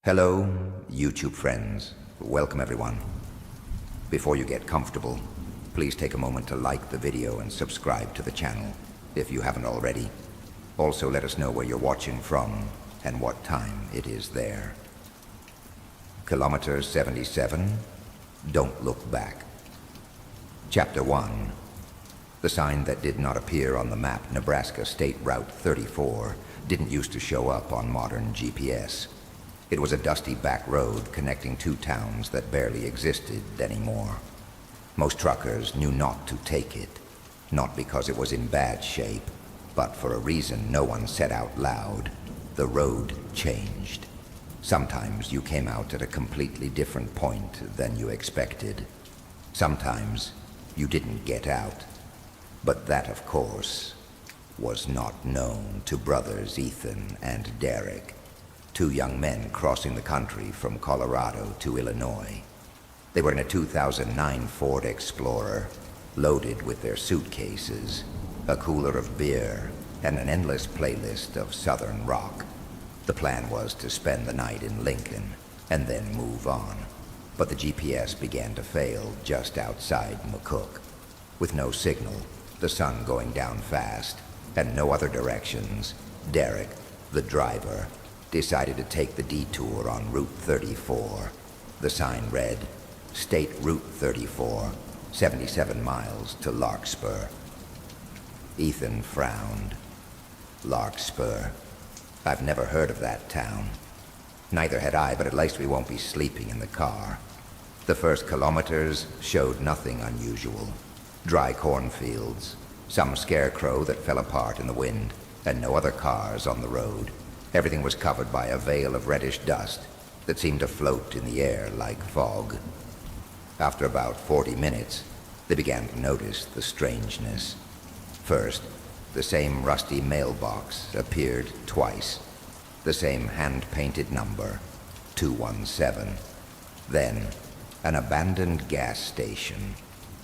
Hello, YouTube friends. Welcome everyone. Before you get comfortable, please take a moment to like the video and subscribe to the channel if you haven't already. Also, let us know where you're watching from and what time it is there. Kilometer 77, Don't Look Back. Chapter 1. The sign that did not appear on the map, Nebraska State Route 34, didn't used to show up on modern GPS. It was a dusty back road connecting two towns that barely existed anymore. Most truckers knew not to take it, not because it was in bad shape, but for a reason no one said out loud. The road changed. Sometimes you came out at a completely different point than you expected. Sometimes you didn't get out. But that, of course, was not known to brothers Ethan and Derek, two young men crossing the country from Colorado to Illinois. They were in a 2009 Ford Explorer, loaded with their suitcases, a cooler of beer, and an endless playlist of Southern rock. The plan was to spend the night in Lincoln and then move on. But the GPS began to fail just outside McCook. With no signal, the sun going down fast, and no other directions, Derek, the driver, decided to take the detour on Route 34. The sign read, State Route 34, 77 miles to Larkspur. Ethan frowned. Larkspur. I've never heard of that town. Neither had I, but at least we won't be sleeping in the car. The first kilometers showed nothing unusual. Dry cornfields, some scarecrow that fell apart in the wind, and no other cars on the road. Everything was covered by a veil of reddish dust that seemed to float in the air like fog. After about 40 minutes, they began to notice the strangeness. First, the same rusty mailbox appeared twice. The same hand-painted number, 217. Then, an abandoned gas station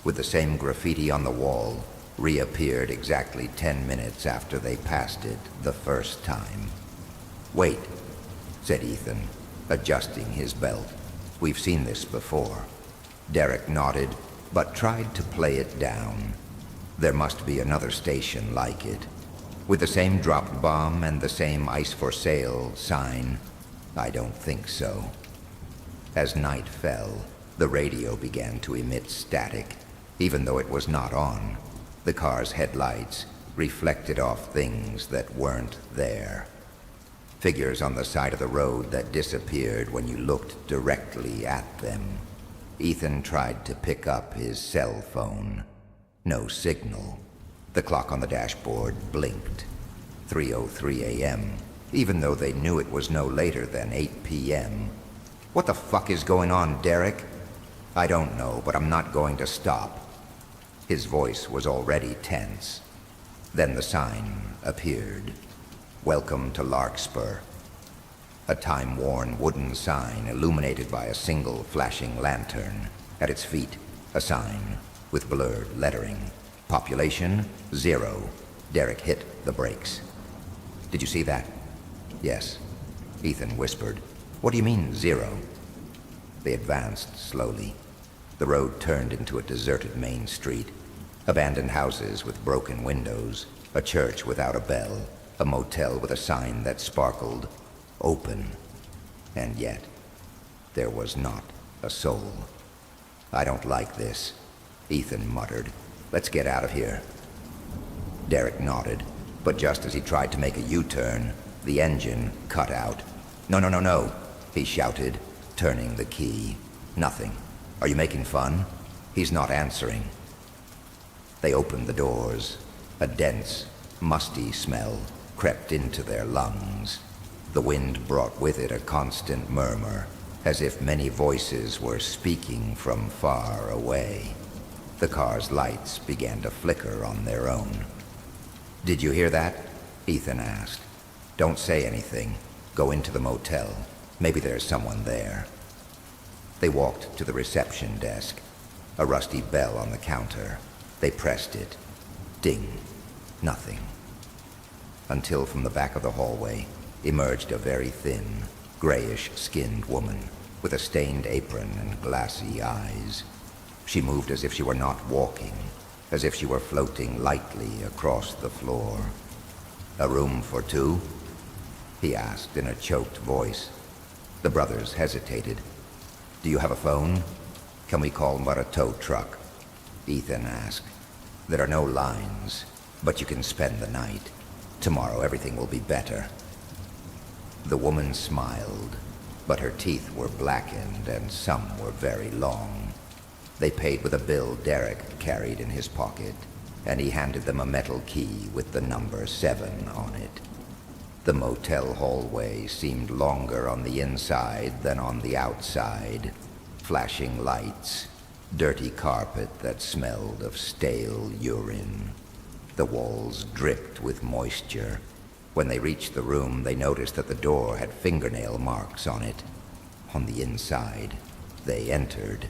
with the same graffiti on the wall reappeared exactly 10 minutes after they passed it the first time. "Wait," said Ethan, adjusting his belt. "We've seen this before." Derek nodded, but tried to play it down. There must be another station like it, with the same dropped bomb and the same ice for sale sign. I don't think so. As night fell, the radio began to emit static, even though it was not on. The car's headlights reflected off things that weren't there. Figures on the side of the road that disappeared when you looked directly at them. Ethan tried to pick up his cell phone. No signal. The clock on the dashboard blinked. 3:03 a.m., even though they knew it was no later than 8 p.m. "What the fuck is going on, Derek?" "I don't know, but I'm not going to stop." His voice was already tense. Then the sign appeared. "Welcome to Larkspur." A time-worn wooden sign illuminated by a single flashing lantern. At its feet, a sign with blurred lettering. "Population 0. Derek hit the brakes. "Did you see that?" "Yes," Ethan whispered. "What do you mean, 0? They advanced slowly. The road turned into a deserted main street. Abandoned houses with broken windows, a church without a bell, a motel with a sign that sparkled, "Open." And yet, there was not a soul. "I don't like this," Ethan muttered. "Let's get out of here." Derek nodded, but just as he tried to make a U-turn, the engine cut out. "No, no, no, no," he shouted, turning the key. "Nothing. Are you making fun?" He's not answering. They opened the doors. A dense, musty smell crept into their lungs. The wind brought with it a constant murmur, as if many voices were speaking from far away. The car's lights began to flicker on their own. "Did you hear that?" Ethan asked. "Don't say anything. Go into the motel. Maybe there's someone there." They walked to the reception desk. A rusty bell on the counter. They pressed it. Ding. Nothing. Until from the back of the hallway emerged a very thin, grayish-skinned woman with a stained apron and glassy eyes. She moved as if she were not walking, as if she were floating lightly across the floor. "A room for two?" he asked in a choked voice. The brothers hesitated. "Do you have a phone? Can we call but a tow truck?" Ethan asked. "There are no lines, but you can spend the night. Tomorrow everything will be better." The woman smiled, but her teeth were blackened and some were very long. They paid with a bill Derek carried in his pocket, and he handed them a metal key with the number 7 on it. The motel hallway seemed longer on the inside than on the outside. Flashing lights, dirty carpet that smelled of stale urine. The walls dripped with moisture. When they reached the room, they noticed that the door had fingernail marks on it. On the inside, they entered.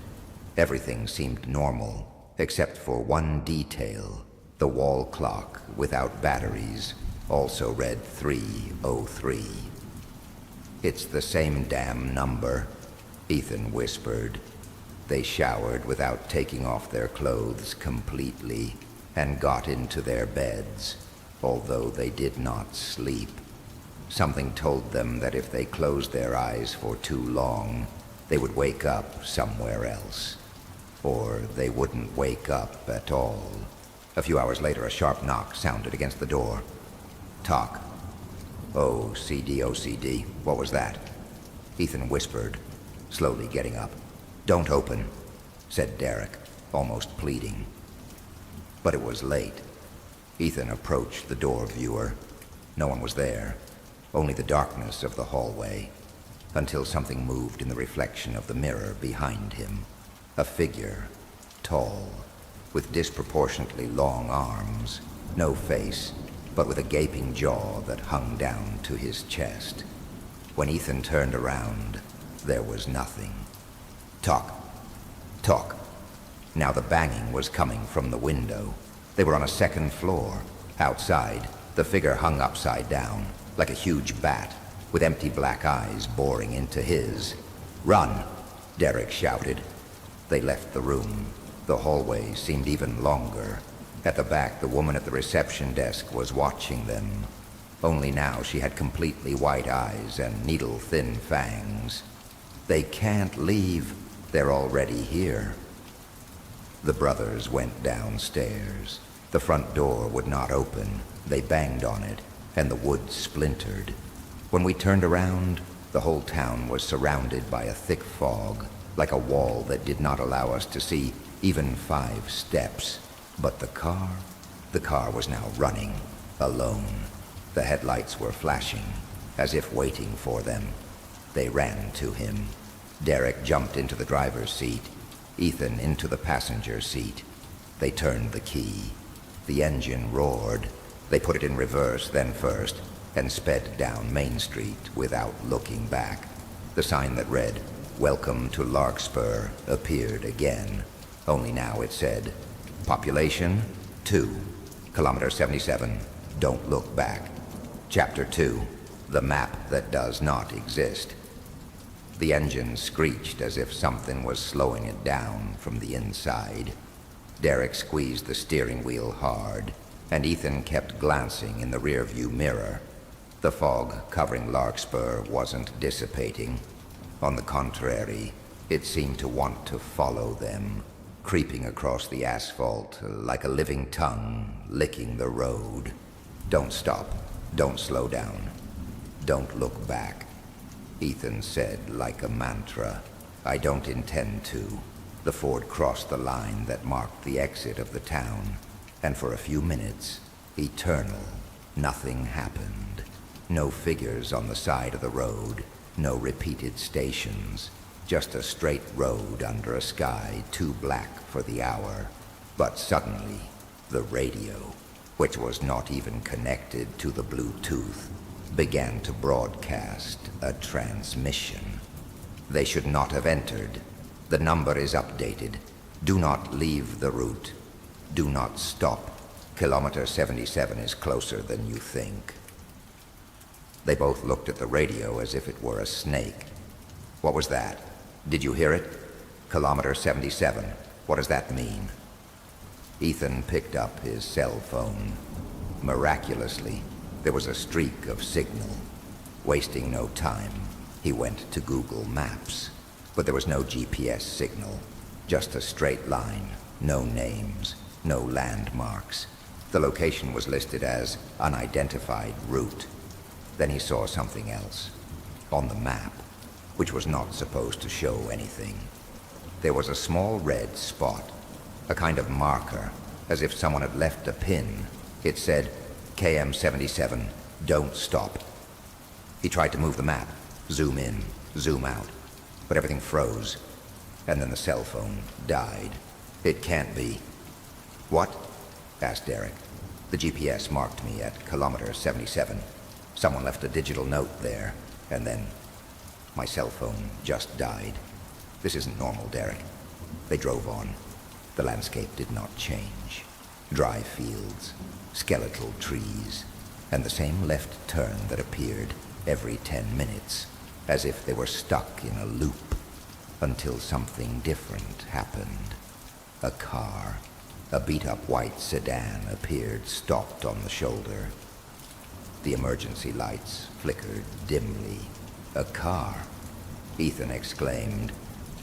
Everything seemed normal, except for one detail. The wall clock, without batteries, also read 3:03. "It's the same damn number," Ethan whispered. They showered without taking off their clothes completely and got into their beds, although they did not sleep. Something told them that if they closed their eyes for too long, they would wake up somewhere else. Or they wouldn't wake up at all. A few hours later, a sharp knock sounded against the door. "Talk." OCD. What was that?" Ethan whispered, slowly getting up. "Don't open," said Derek, almost pleading. But it was late. Ethan approached the door viewer. No one was there, only the darkness of the hallway, until something moved in the reflection of the mirror behind him. A figure, tall, with disproportionately long arms, no face, but with a gaping jaw that hung down to his chest. When Ethan turned around, there was nothing. Talk. Now the banging was coming from the window. They were on a second floor. Outside, the figure hung upside down, like a huge bat, with empty black eyes boring into his. "Run!" Derek shouted. They left the room. The hallway seemed even longer. At the back, the woman at the reception desk was watching them. Only now she had completely white eyes and needle-thin fangs. "They can't leave. They're already here." The brothers went downstairs. The front door would not open. They banged on it, and the wood splintered. When we turned around, the whole town was surrounded by a thick fog, like a wall that did not allow us to see even 5 steps. But the car was now running, alone. The headlights were flashing, as if waiting for them. They ran to him. Derek jumped into the driver's seat, Ethan into the passenger seat. They turned the key. The engine roared. They put it in reverse, then first, and sped down Main Street without looking back. The sign that read, "Welcome to Larkspur," appeared again. Only now it said, "Population 2, kilometer 77, don't look back." Chapter 2, The Map That Does Not Exist. The engine screeched as if something was slowing it down from the inside. Derek squeezed the steering wheel hard, and Ethan kept glancing in the rearview mirror. The fog covering Larkspur wasn't dissipating. On the contrary, it seemed to want to follow them, creeping across the asphalt like a living tongue, licking the road. "Don't stop. Don't slow down. Don't look back," Ethan said like a mantra. "I don't intend to." The Ford crossed the line that marked the exit of the town, and for a few minutes, eternal, nothing happened. No figures on the side of the road, no repeated stations, just a straight road under a sky too black for the hour. But suddenly, the radio, which was not even connected to the Bluetooth, began to broadcast a transmission. "They should not have entered. The number is updated. Do not leave the route. Do not stop. Kilometer 77 is closer than you think." They both looked at the radio as if it were a snake. What was that? Did you hear it? Kilometer 77. What does that mean? Ethan picked up his cell phone. Miraculously, there was a streak of signal. Wasting no time, he went to Google Maps. But there was no GPS signal, just a straight line, no names, no landmarks. The location was listed as unidentified route. Then he saw something else. On the map, which was not supposed to show anything, there was a small red spot, a kind of marker, as if someone had left a pin. It said, KM 77, don't stop. He tried to move the map, zoom in, zoom out, but everything froze, and then the cell phone died. It can't be. What? Asked Derek. The GPS marked me at kilometer 77. Someone left a digital note there, and then my cell phone just died. This isn't normal, Derek. They drove on. The landscape did not change. Dry fields, skeletal trees, and the same left turn that appeared every 10 minutes, as if they were stuck in a loop, until something different happened. A car, a beat-up white sedan, appeared stopped on the shoulder. The emergency lights flickered dimly. A car, Ethan exclaimed.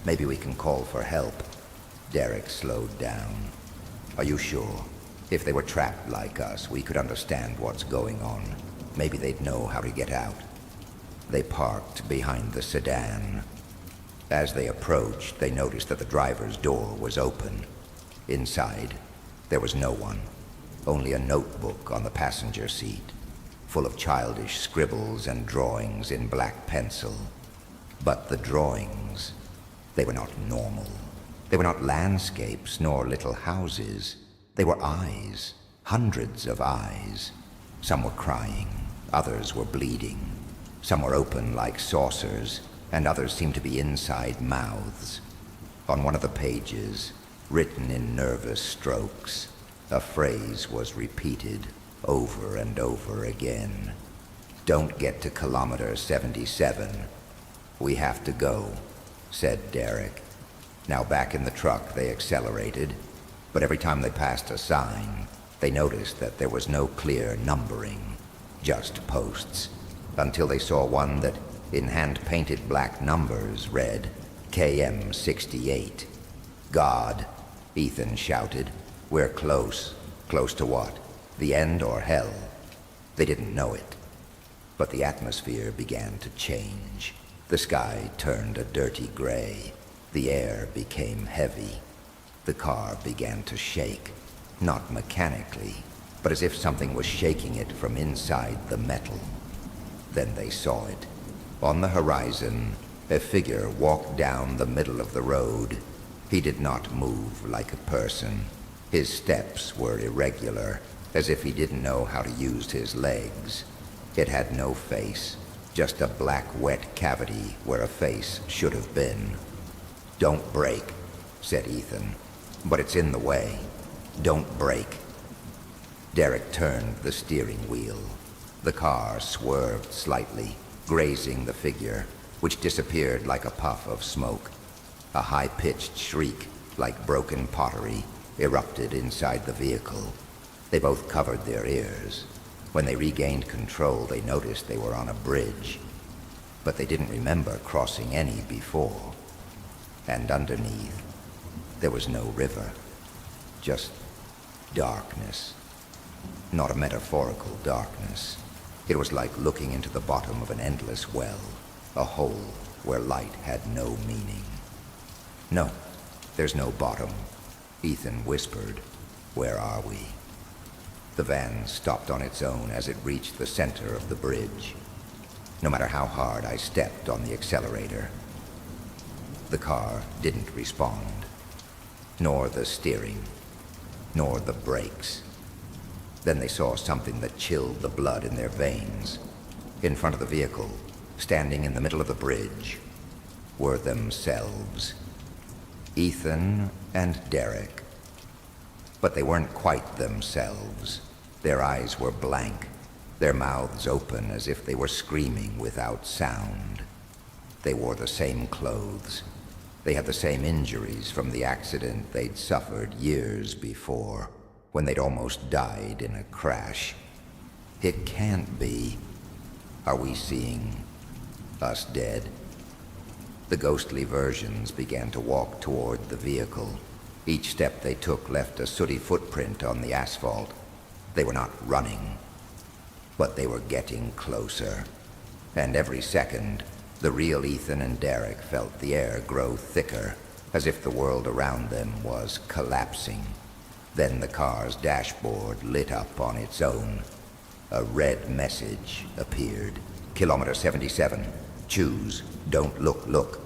Maybe we can call for help. Derek slowed down. Are you sure? If they were trapped like us, we could understand what's going on. Maybe they'd know how to get out. They parked behind the sedan. As they approached, they noticed that the driver's door was open. Inside, there was no one. Only a notebook on the passenger seat, full of childish scribbles and drawings in black pencil. But the drawings, they were not normal. They were not landscapes nor little houses. They were eyes, hundreds of eyes. Some were crying, others were bleeding. Some were open like saucers, and others seemed to be inside mouths. On one of the pages, written in nervous strokes, a phrase was repeated over and over again. Don't get to kilometer 77. We have to go, said Derek. Now back in the truck, they accelerated, but every time they passed a sign, they noticed that there was no clear numbering, just posts, until they saw one that, in hand-painted black numbers, read KM 68. God, Ethan shouted. We're close. Close to what? The end or hell? They didn't know it. But the atmosphere began to change. The sky turned a dirty gray. The air became heavy. The car began to shake, not mechanically, but as if something was shaking it from inside the metal. Then they saw it. On the horizon, a figure walked down the middle of the road. He did not move like a person. His steps were irregular, as if he didn't know how to use his legs. It had no face, just a black wet cavity where a face should have been. Don't brake, said Ethan, but it's in the way. Don't brake. Derek turned the steering wheel. The car swerved slightly, grazing the figure, which disappeared like a puff of smoke. A high-pitched shriek, like broken pottery, erupted inside the vehicle. They both covered their ears. When they regained control, they noticed they were on a bridge, but they didn't remember crossing any before. And underneath, there was no river, just darkness. Not a metaphorical darkness. It was like looking into the bottom of an endless well, a hole where light had no meaning. No, there's no bottom, Ethan whispered. Where are we? The van stopped on its own as it reached the center of the bridge. No matter how hard I stepped on the accelerator, the car didn't respond, nor the steering, nor the brakes. Then they saw something that chilled the blood in their veins. In front of the vehicle, standing in the middle of the bridge, were themselves. Ethan and Derek. But they weren't quite themselves. Their eyes were blank, their mouths open as if they were screaming without sound. They wore the same clothes. They had the same injuries from the accident they'd suffered years before, when they'd almost died in a crash. It can't be. Are we seeing us dead? The ghostly versions began to walk toward the vehicle. Each step they took left a sooty footprint on the asphalt. They were not running, but they were getting closer. And every second, the real Ethan and Derek felt the air grow thicker, as if the world around them was collapsing. Then the car's dashboard lit up on its own. A red message appeared. Kilometer 77. Choose. Don't look, look.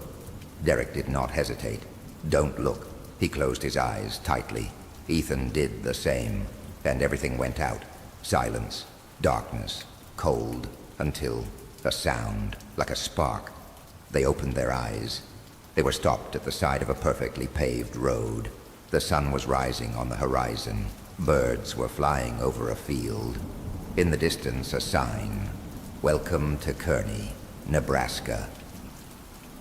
Derek did not hesitate. Don't look. He closed his eyes tightly. Ethan did the same, and everything went out. Silence, darkness, cold, until a sound, like a spark. They opened their eyes. They were stopped at the side of a perfectly paved road. The sun was rising on the horizon. Birds were flying over a field. In the distance, a sign. Welcome to Kearney, Nebraska.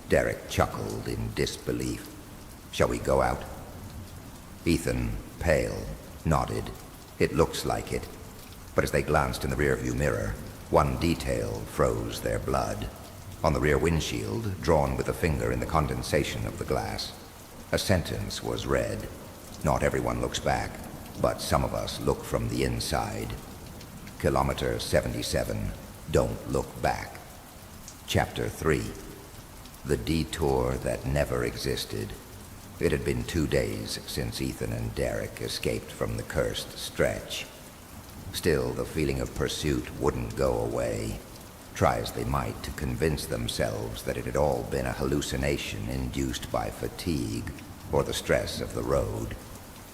Derek chuckled in disbelief. Shall we go out? Ethan, pale, nodded. It looks like it. But as they glanced in the rearview mirror, one detail froze their blood. On the rear windshield, drawn with a finger in the condensation of the glass, a sentence was read. Not everyone looks back, but some of us look from the inside. Kilometer 77. Don't look back. Chapter 3. The detour that never existed. It had been 2 days since Ethan and Derek escaped from the cursed stretch. Still, the feeling of pursuit wouldn't go away. Try as they might to convince themselves that it had all been a hallucination induced by fatigue or the stress of the road.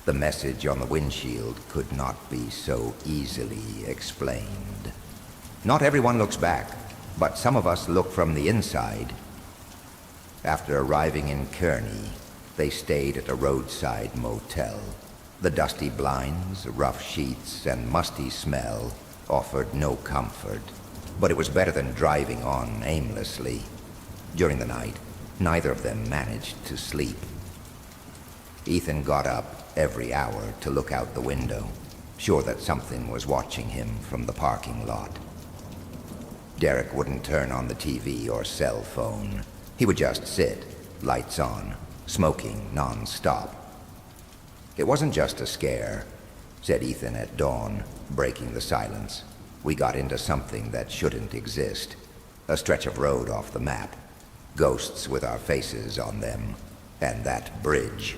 The message on the windshield could not be so easily explained. Not everyone looks back, but some of us look from the inside. After arriving in Kearney, they stayed at a roadside motel. The dusty blinds, rough sheets, and musty smell offered no comfort, but it was better than driving on aimlessly. During the night, neither of them managed to sleep. Ethan got up every hour to look out the window, sure that something was watching him from the parking lot. Derek wouldn't turn on the TV or cell phone. He would just sit, lights on, smoking non-stop. It wasn't just a scare, said Ethan at dawn, breaking the silence. We got into something that shouldn't exist. A stretch of road off the map. Ghosts with our faces on them. And that bridge.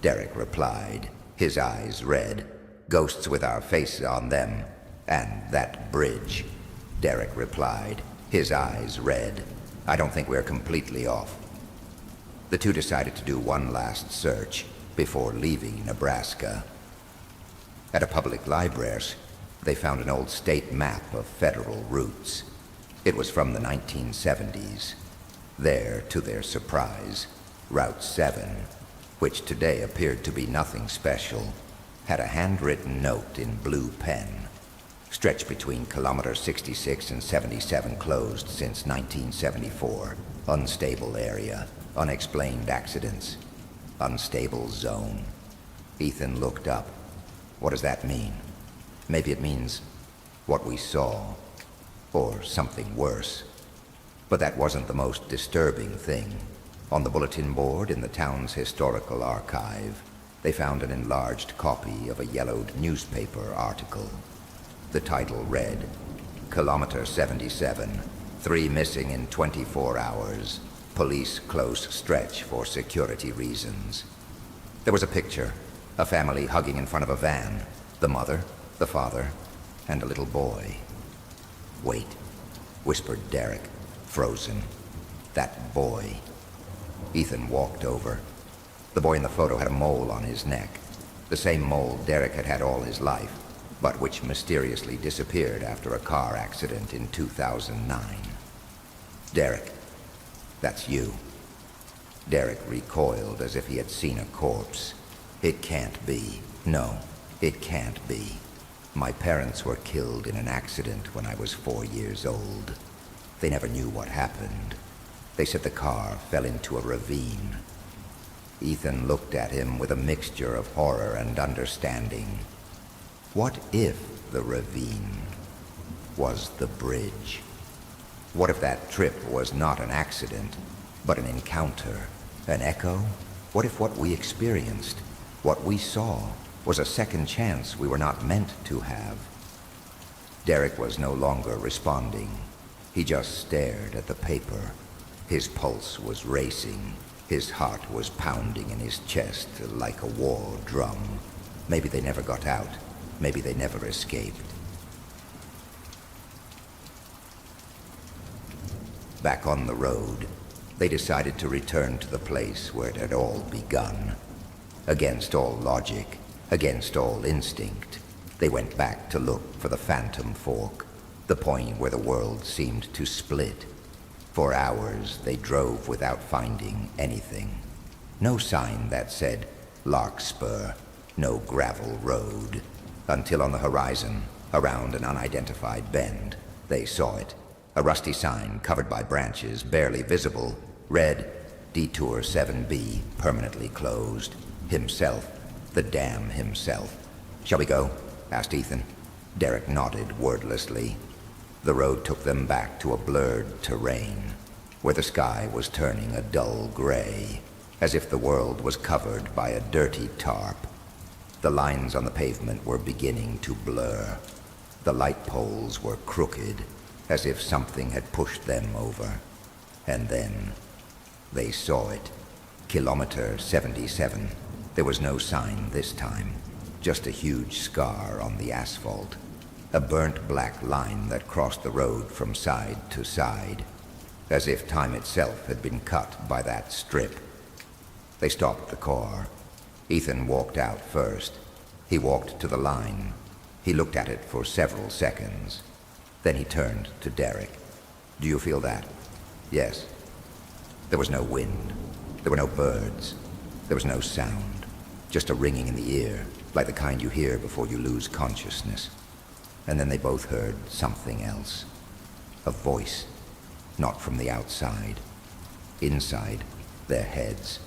Derek replied, his eyes red. Ghosts with our faces on them. And that bridge. Derek replied, his eyes red. I don't think we're completely off. The two decided to do one last search before leaving Nebraska. At a public library, they found an old state map of federal routes. It was from the 1970s. There, to their surprise, Route 7, which today appeared to be nothing special, had a handwritten note in blue pen. Stretched between kilometer 66 and 77, closed since 1974. Unstable area, unexplained accidents, unstable zone. Ethan looked up. What does that mean? Maybe it means what we saw, or something worse. But that wasn't the most disturbing thing. On the bulletin board in the town's historical archive, they found an enlarged copy of a yellowed newspaper article. The title read, Kilometer 77, 3 missing in 24 hours. Police close stretch for security reasons. There was a picture, a family hugging in front of a van, the mother, the father, and a little boy. Wait, whispered Derek, frozen. That boy. Ethan walked over. The boy in the photo had a mole on his neck, the same mole Derek had had all his life, but which mysteriously disappeared after a car accident in 2009. Derek, that's you. Derek recoiled as if he had seen a corpse. It can't be. No, it can't be. My parents were killed in an accident when I was 4 years old. They never knew what happened. They said the car fell into a ravine. Ethan looked at him with a mixture of horror and understanding. What if the ravine was the bridge? What if that trip was not an accident, but an encounter, an echo? What if what we experienced, what we saw, was a second chance we were not meant to have? Derek was no longer responding. He just stared at the paper. His pulse was racing. His heart was pounding in his chest like a war drum. Maybe they never got out. Maybe they never escaped. Back on the road, they decided to return to the place where it had all begun. Against all logic, against all instinct, they went back to look for the Phantom Fork, the point where the world seemed to split. For hours, they drove without finding anything. No sign that said Larkspur, no gravel road. Until on the horizon, around an unidentified bend, they saw it. A rusty sign covered by branches, barely visible, read, Detour 7B, permanently closed. Himself, the dam himself. "Shall we go?" asked Ethan. Derek nodded wordlessly. The road took them back to a blurred terrain, where the sky was turning a dull gray, as if the world was covered by a dirty tarp. The lines on the pavement were beginning to blur. The light poles were crooked, as if something had pushed them over. And then they saw it. Kilometer 77. There was no sign this time, just a huge scar on the asphalt. A burnt black line that crossed the road from side to side, as if time itself had been cut by that strip. They stopped the car. Ethan walked out first. He walked to the line. He looked at it for several seconds. Then he turned to Derek. "Do you feel that?" "Yes." There was no wind. There were no birds. There was no sound. Just a ringing in the ear, like the kind you hear before you lose consciousness. And then they both heard something else. A voice, not from the outside. Inside their heads.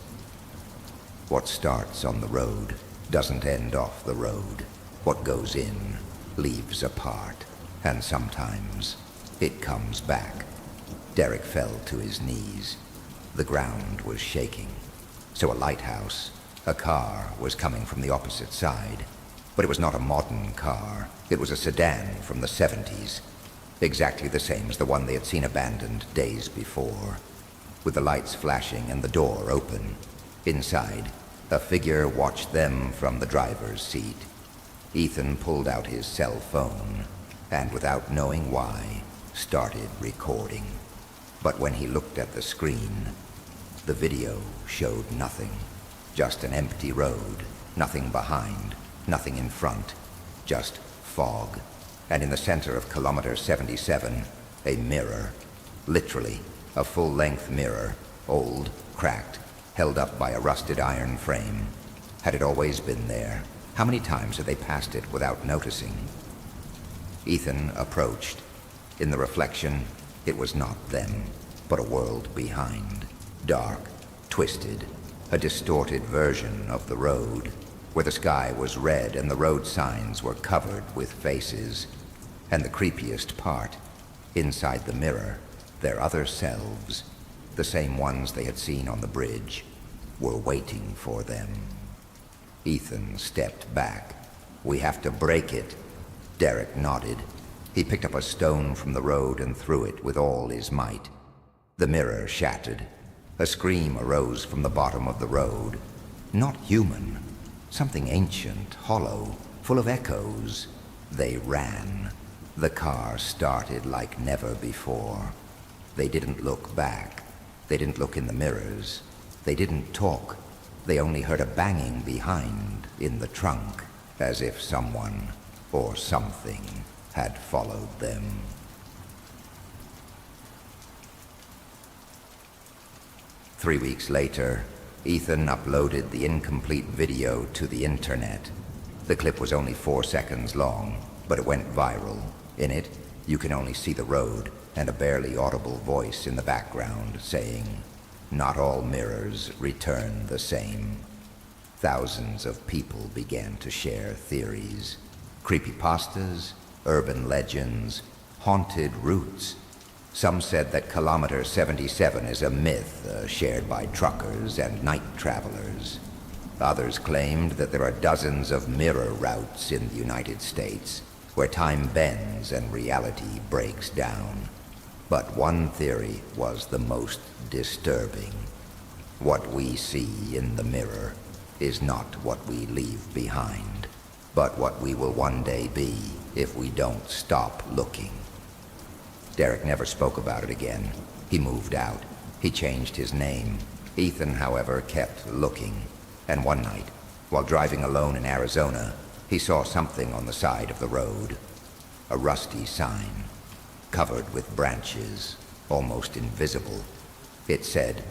What starts on the road doesn't end off the road. What goes in leaves a part. And sometimes it comes back. Derek fell to his knees. The ground was shaking. So a lighthouse, a car, was coming from the opposite side. But it was not a modern car. It was a sedan from the 70s. Exactly the same as the one they had seen abandoned days before. With the lights flashing and the door open. Inside, a figure watched them from the driver's seat. Ethan pulled out his cell phone and, without knowing why, started recording. But when he looked at the screen, the video showed nothing. Just an empty road, nothing behind, nothing in front, just fog. And in the center of kilometer 77, a mirror. Literally, a full-length mirror, old, cracked, held up by a rusted iron frame. Had it always been there? How many times had they passed it without noticing? Ethan approached. In the reflection, it was not them, but a world behind. Dark, twisted, a distorted version of the road, where the sky was red and the road signs were covered with faces. And the creepiest part, inside the mirror, their other selves, the same ones they had seen on the bridge, were waiting for them. Ethan stepped back. "We have to break it." Derek nodded. He picked up a stone from the road and threw it with all his might. The mirror shattered. A scream arose from the bottom of the road. Not human. Something ancient, hollow, full of echoes. They ran. The car started like never before. They didn't look back. They didn't look in the mirrors. They didn't talk. They only heard a banging behind, in the trunk, as if someone or something had followed them. Three weeks later, Ethan uploaded the incomplete video to the internet. The clip was only 4 seconds long. but it went viral. In it, you can only see the road and a barely audible voice in the background saying, "Not all mirrors return the same." Thousands of people began to share theories. Creepypastas, urban legends, haunted routes. Some said that Kilometer 77 is a myth shared by truckers and night travelers. Others claimed that there are dozens of mirror routes in the United States, where time bends and reality breaks down. But one theory was the most disturbing. What we see in the mirror is not what we leave behind, but what we will one day be if we don't stop looking. Derek never spoke about it again. He moved out. He changed his name. Ethan, however, kept looking. And one night, while driving alone in Arizona, he saw something on the side of the road. A rusty sign, covered with branches, almost invisible. It said,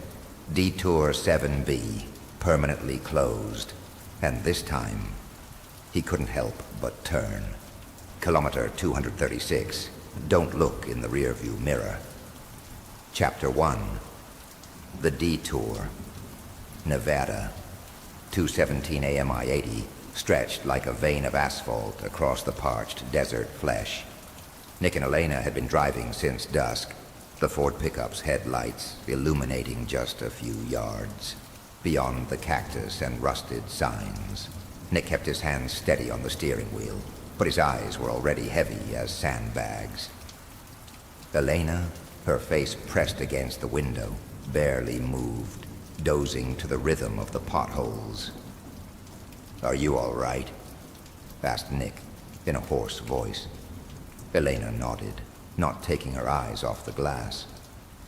"Detour 7B, permanently closed." And this time, he couldn't help but turn. Kilometer 236, don't look in the rearview mirror. Chapter 1, The Detour. Nevada, 2:17 a.m. I-80 stretched like a vein of asphalt across the parched desert flesh. Nick and Elena had been driving since dusk, the Ford pickup's headlights illuminating just a few yards. Beyond the cactus and rusted signs, Nick kept his hands steady on the steering wheel, but his eyes were already heavy as sandbags. Elena, her face pressed against the window, barely moved, dozing to the rhythm of the potholes. "Are you all right?" asked Nick, in a hoarse voice. Elena nodded, not taking her eyes off the glass.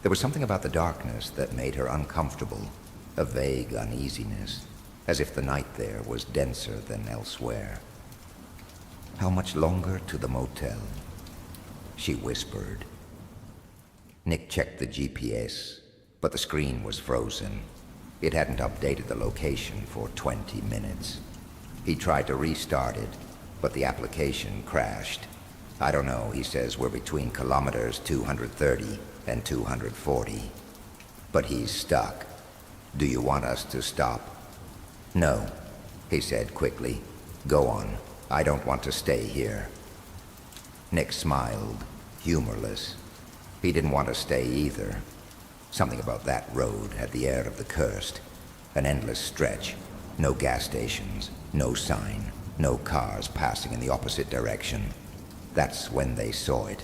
There was something about the darkness that made her uncomfortable, a vague uneasiness, as if the night there was denser than elsewhere. "How much longer to the motel?" she whispered. Nick checked the GPS, but the screen was frozen. It hadn't updated the location for 20 minutes. He tried to restart it, but the application crashed. "I don't know," he says, "we're between kilometers 230 and 240. But he's stuck. Do you want us to stop?" "No," he said quickly. "Go on. I don't want to stay here." Nick smiled, humorless. He didn't want to stay either. Something about that road had the air of the cursed. An endless stretch. No gas stations, no sign, no cars passing in the opposite direction. That's when they saw it.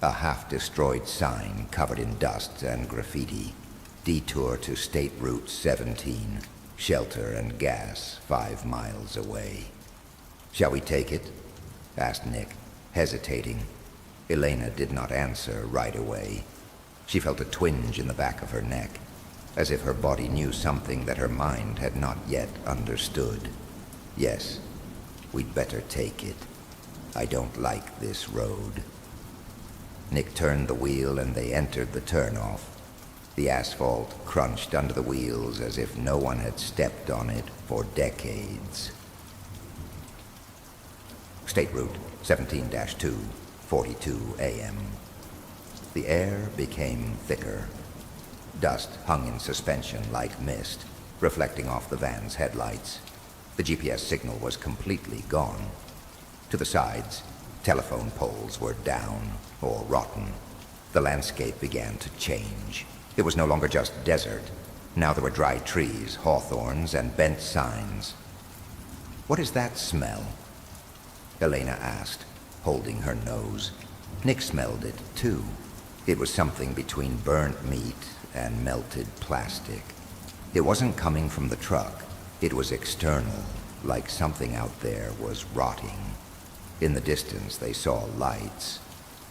A half-destroyed sign covered in dust and graffiti. "Detour to State Route 17. Shelter and gas 5 miles away." "Shall we take it?" asked Nick, hesitating. Elena did not answer right away. She felt a twinge in the back of her neck, as if her body knew something that her mind had not yet understood. "Yes, we'd better take it. I don't like this road." Nick turned the wheel and they entered the turnoff. The asphalt crunched under the wheels as if no one had stepped on it for decades. State Route 17-2, 42 a.m. The air became thicker. Dust hung in suspension like mist, reflecting off the van's headlights. The GPS signal was completely gone. To the sides, telephone poles were down or rotten. The landscape began to change. It was no longer just desert. Now there were dry trees, hawthorns, and bent signs. "What is that smell?" Elena asked, holding her nose. Nick smelled it, too. It was something between burnt meat and melted plastic. It wasn't coming from the truck. It was external, like something out there was rotting. In the distance, they saw lights.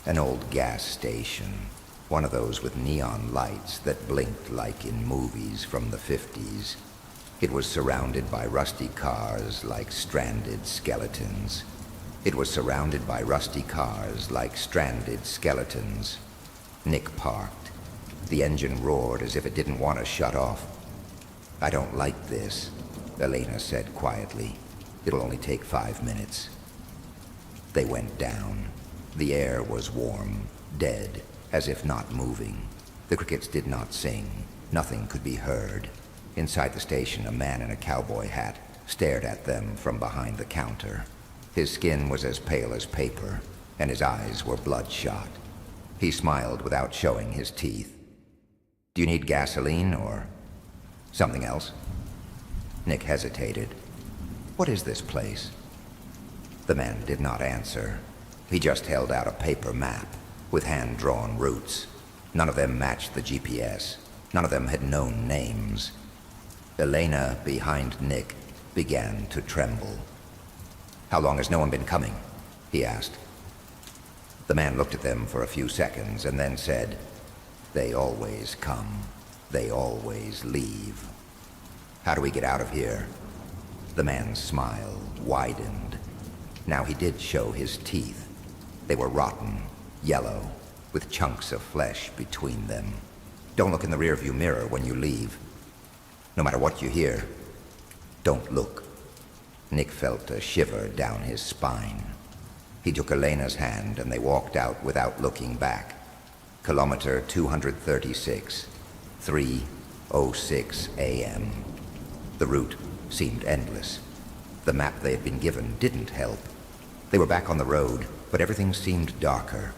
An old gas station. One of those with neon lights that blinked like in movies from the 50s. It was surrounded by rusty cars like stranded skeletons. It was surrounded by rusty cars like stranded skeletons. Nick parked. The engine roared as if it didn't want to shut off. "I don't like this," Elena said quietly. "It'll only take 5 minutes." They went down. The air was warm, dead, as if not moving. The crickets did not sing. Nothing could be heard. Inside the station, a man in a cowboy hat stared at them from behind the counter. His skin was as pale as paper, and his eyes were bloodshot. He smiled without showing his teeth. "Do you need gasoline or something else?" Nick hesitated. "What is this place?" The man did not answer. He just held out a paper map with hand-drawn routes. None of them matched the GPS. None of them had known names. Elena, behind Nick, began to tremble. "How long has no one been coming?" he asked. The man looked at them for a few seconds and then said, "They always come. They always leave." "How do we get out of here?" The man's smile widened. Now he did show his teeth. They were rotten, yellow, with chunks of flesh between them. "Don't look in the rearview mirror when you leave. No matter what you hear, don't look." Nick felt a shiver down his spine. He took Elena's hand and they walked out without looking back. Kilometer 236, 3:06 a.m. The route seemed endless. The map they had been given didn't help. They were back on the road, but everything seemed darker.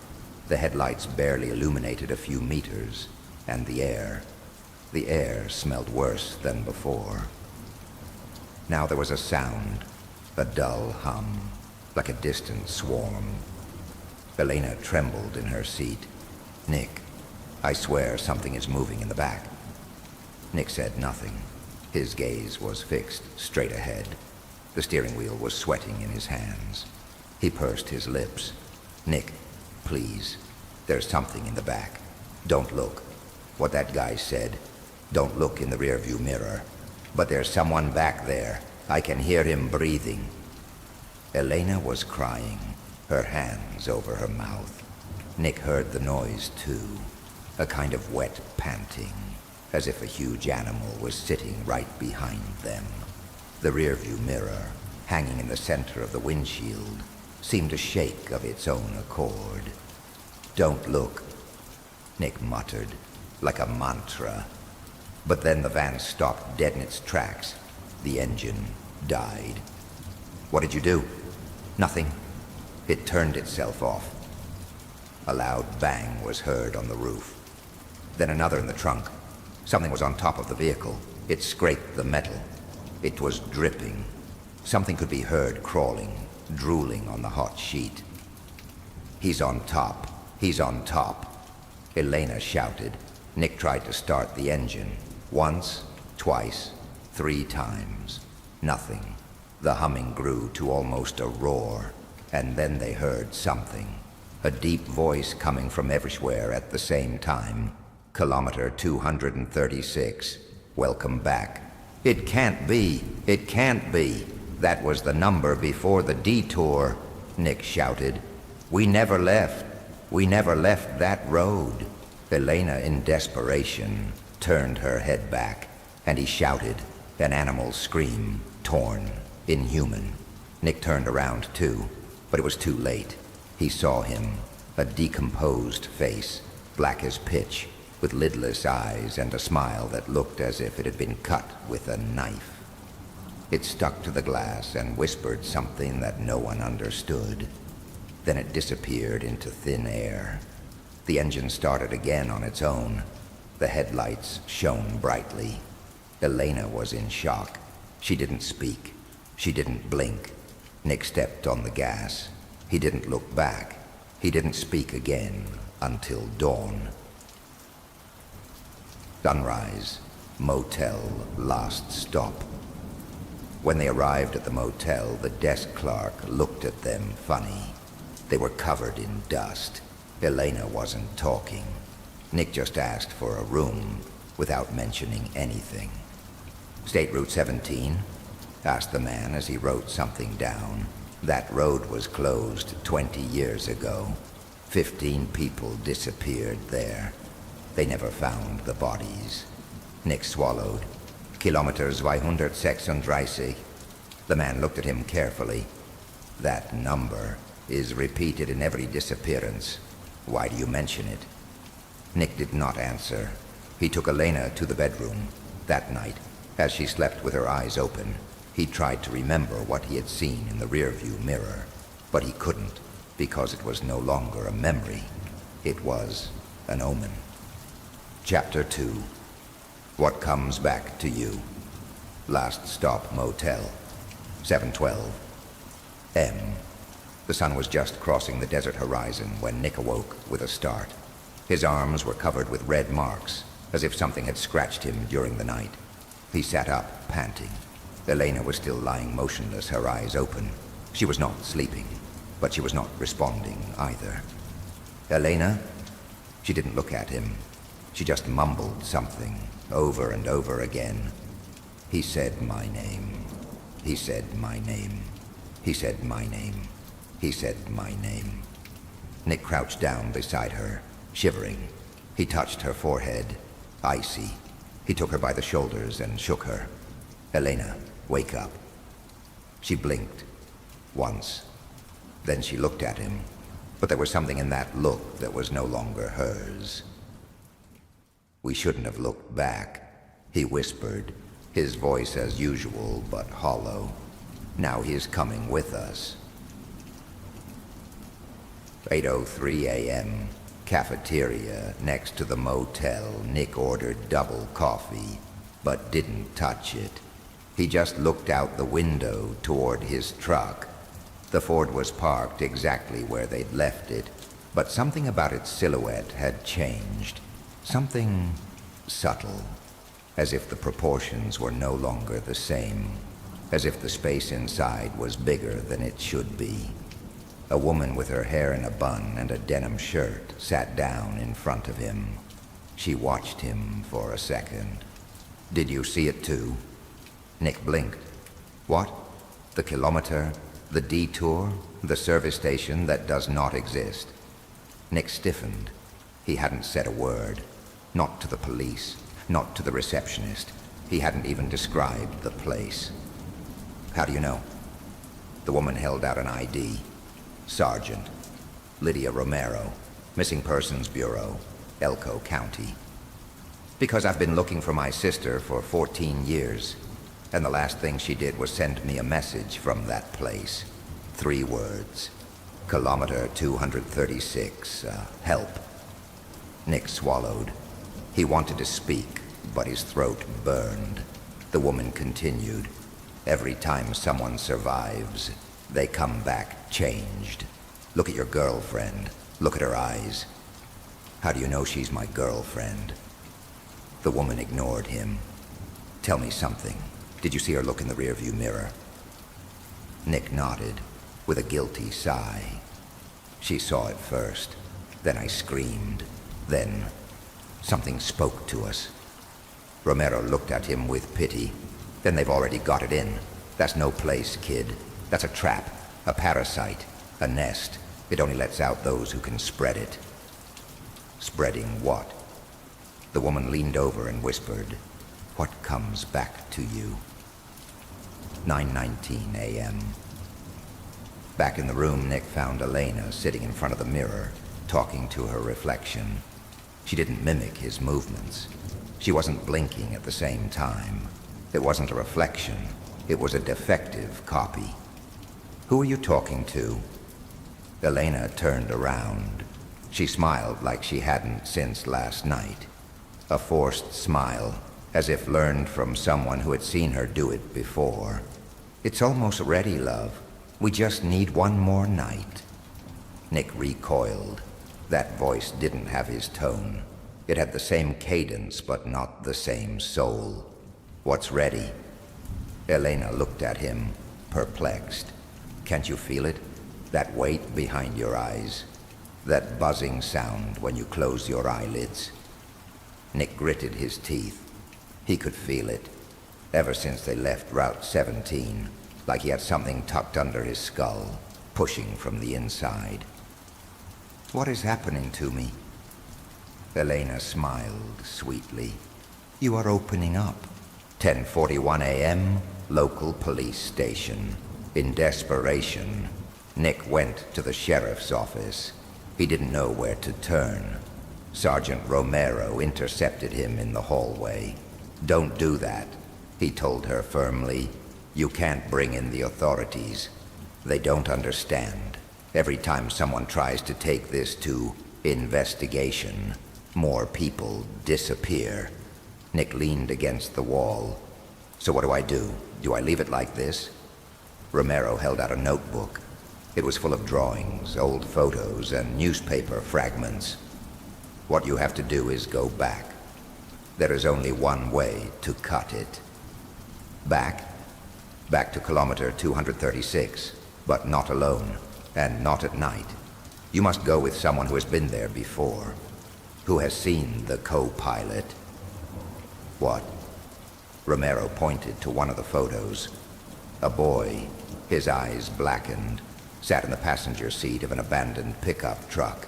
The headlights barely illuminated a few meters, and the air smelled worse than before. Now there was a sound, a dull hum, like a distant swarm. Elena trembled in her seat. "Nick, I swear something is moving in the back." Nick said nothing. His gaze was fixed straight ahead. The steering wheel was sweating in his hands. He pursed his lips. "Nick, please, there's something in the back. Don't look. What that guy said, don't look in the rearview mirror. But there's someone back there. I can hear him breathing." Elena was crying, her hands over her mouth. Nick heard the noise too, a kind of wet panting, as if a huge animal was sitting right behind them. The rearview mirror, hanging in the center of the windshield, seemed to shake of its own accord. "Don't look," Nick muttered, like a mantra. But then the van stopped dead in its tracks. The engine died. "What did you do?" "Nothing. It turned itself off." A loud bang was heard on the roof. Then another in the trunk. Something was on top of the vehicle. It scraped the metal. It was dripping. Something could be heard crawling, drooling on the hot sheet. "He's on top. He's on top," Elena shouted. Nick tried to start the engine. Once, twice, 3 times. Nothing. The humming grew to almost a roar, and then they heard something. A deep voice coming from everywhere at the same time. "Kilometer 236. Welcome back." "It can't be. It can't be. That was the number before the detour," Nick shouted. "We never left. We never left that road." Elena, in desperation, turned her head back, and he shouted, an animal scream, torn, inhuman. Nick turned around too, but it was too late. He saw him, a decomposed face, black as pitch, with lidless eyes and a smile that looked as if it had been cut with a knife. It stuck to the glass and whispered something that no one understood. Then it disappeared into thin air. The engine started again on its own. The headlights shone brightly. Elena was in shock. She didn't speak. She didn't blink. Nick stepped on the gas. He didn't look back. He didn't speak again until dawn. Sunrise, motel, last stop. When they arrived at the motel, the desk clerk looked at them funny. They were covered in dust. Elena wasn't talking. Nick just asked for a room without mentioning anything. "State Route 17?" asked the man as he wrote something down. "That road was closed 20 years ago. 15 people disappeared there. They never found the bodies." Nick swallowed. "Kilometer 236. The man looked at him carefully. "That number," is repeated in every disappearance. Why do you mention it? Nick did not answer. He took Elena to the bedroom. That night, as she slept with her eyes open, he tried to remember what he had seen in the rearview mirror, but he couldn't, because it was no longer a memory. It was an omen. Chapter 2. What comes back to you? Last stop motel. 7:12 M. The sun was just crossing the desert horizon when Nick awoke with a start. His arms were covered with red marks, as if something had scratched him during the night. He sat up, panting. Elena was still lying motionless, her eyes open. She was not sleeping, but she was not responding either. Elena? She didn't look at him. She just mumbled something over and over again. He said my name. He said my name. He said my name. He said my name. Nick crouched down beside her, shivering. He touched her forehead, icy. He took her by the shoulders and shook her. Elena, wake up. She blinked. Once. Then she looked at him, but there was something in that look that was no longer hers. We shouldn't have looked back, he whispered, his voice as usual but hollow. Now he is coming with us. 8:03 a.m. Cafeteria next to the motel. Nick ordered double coffee, but didn't touch it. He just looked out the window toward his truck. The Ford was parked exactly where they'd left it, but something about its silhouette had changed. Something subtle, as if the proportions were no longer the same, as if the space inside was bigger than it should be. A woman with her hair in a bun and a denim shirt sat down in front of him. She watched him for a second. Did you see it too? Nick blinked. What? The kilometer? The detour? The service station that does not exist? Nick stiffened. He hadn't said a word. Not to the police. Not to the receptionist. He hadn't even described the place. How do you know? The woman held out an ID. Sergeant. Lydia Romero. Missing Persons Bureau. Elko County. Because I've been looking for my sister for 14 years. And the last thing she did was send me a message from that place. 3 words. Kilometer 236. Help. Nick swallowed. He wanted to speak, but his throat burned. The woman continued. Every time someone survives, they come back changed. Look at your girlfriend. Look at her eyes. How do you know she's my girlfriend? The woman ignored him. Tell me something. Did you see her look in the rearview mirror? Nick nodded, with a guilty sigh. She saw it first. Then I screamed. Then something spoke to us. Romero looked at him with pity. Then they've already got it in. That's no place, kid. That's a trap, a parasite, a nest. It only lets out those who can spread it. Spreading what? The woman leaned over and whispered, "What comes back to you?" 9:19 a.m. Back in the room, Nick found Elena sitting in front of the mirror, talking to her reflection. She didn't mimic his movements. She wasn't blinking at the same time. It wasn't a reflection. It was a defective copy. "Who are you talking to?" Elena turned around. She smiled like she hadn't since last night. A forced smile, as if learned from someone who had seen her do it before. "It's almost ready, love. We just need one more night." Nick recoiled. That voice didn't have his tone. It had the same cadence, but not the same soul. "What's ready?" Elena looked at him, perplexed. "Can't you feel it? That weight behind your eyes? That buzzing sound when you close your eyelids?" Nick gritted his teeth. He could feel it. Ever since they left Route 17, like he had something tucked under his skull, pushing from the inside. "What is happening to me?" Elena smiled sweetly. "You are opening up." 10:41 a.m., local police station. In desperation, Nick went to the sheriff's office. He didn't know where to turn. Sergeant Romero intercepted him in the hallway. "Don't do that," he told her firmly. "You can't bring in the authorities. They don't understand. Every time someone tries to take this to investigation, more people disappear." Nick leaned against the wall. "So what do I do? Do I leave it like this?" Romero held out a notebook. It was full of drawings, old photos, and newspaper fragments. "What you have to do is go back. There is only one way to cut it." Back? Back to kilometer 236, but not alone, and not at night. You must go with someone who has been there before, who has seen the co-pilot. "What?" Romero pointed to one of the photos. A boy, his eyes blackened, sat in the passenger seat of an abandoned pickup truck.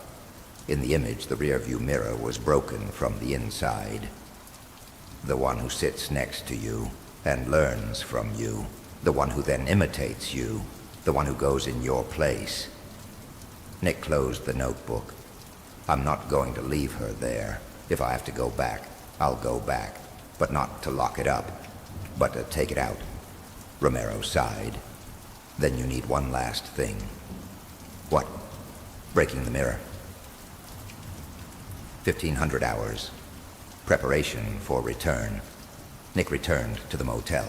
In the image, the rearview mirror was broken from the inside. "The one who sits next to you and learns from you. The one who then imitates you. The one who goes in your place." Nick closed the notebook. "I'm not going to leave her there. If I have to go back, I'll go back. But not to lock it up, but to take it out." Romero sighed. "Then you need one last thing." "What?" "Breaking the mirror." 1,500 hours. Preparation for return. Nick returned to the motel.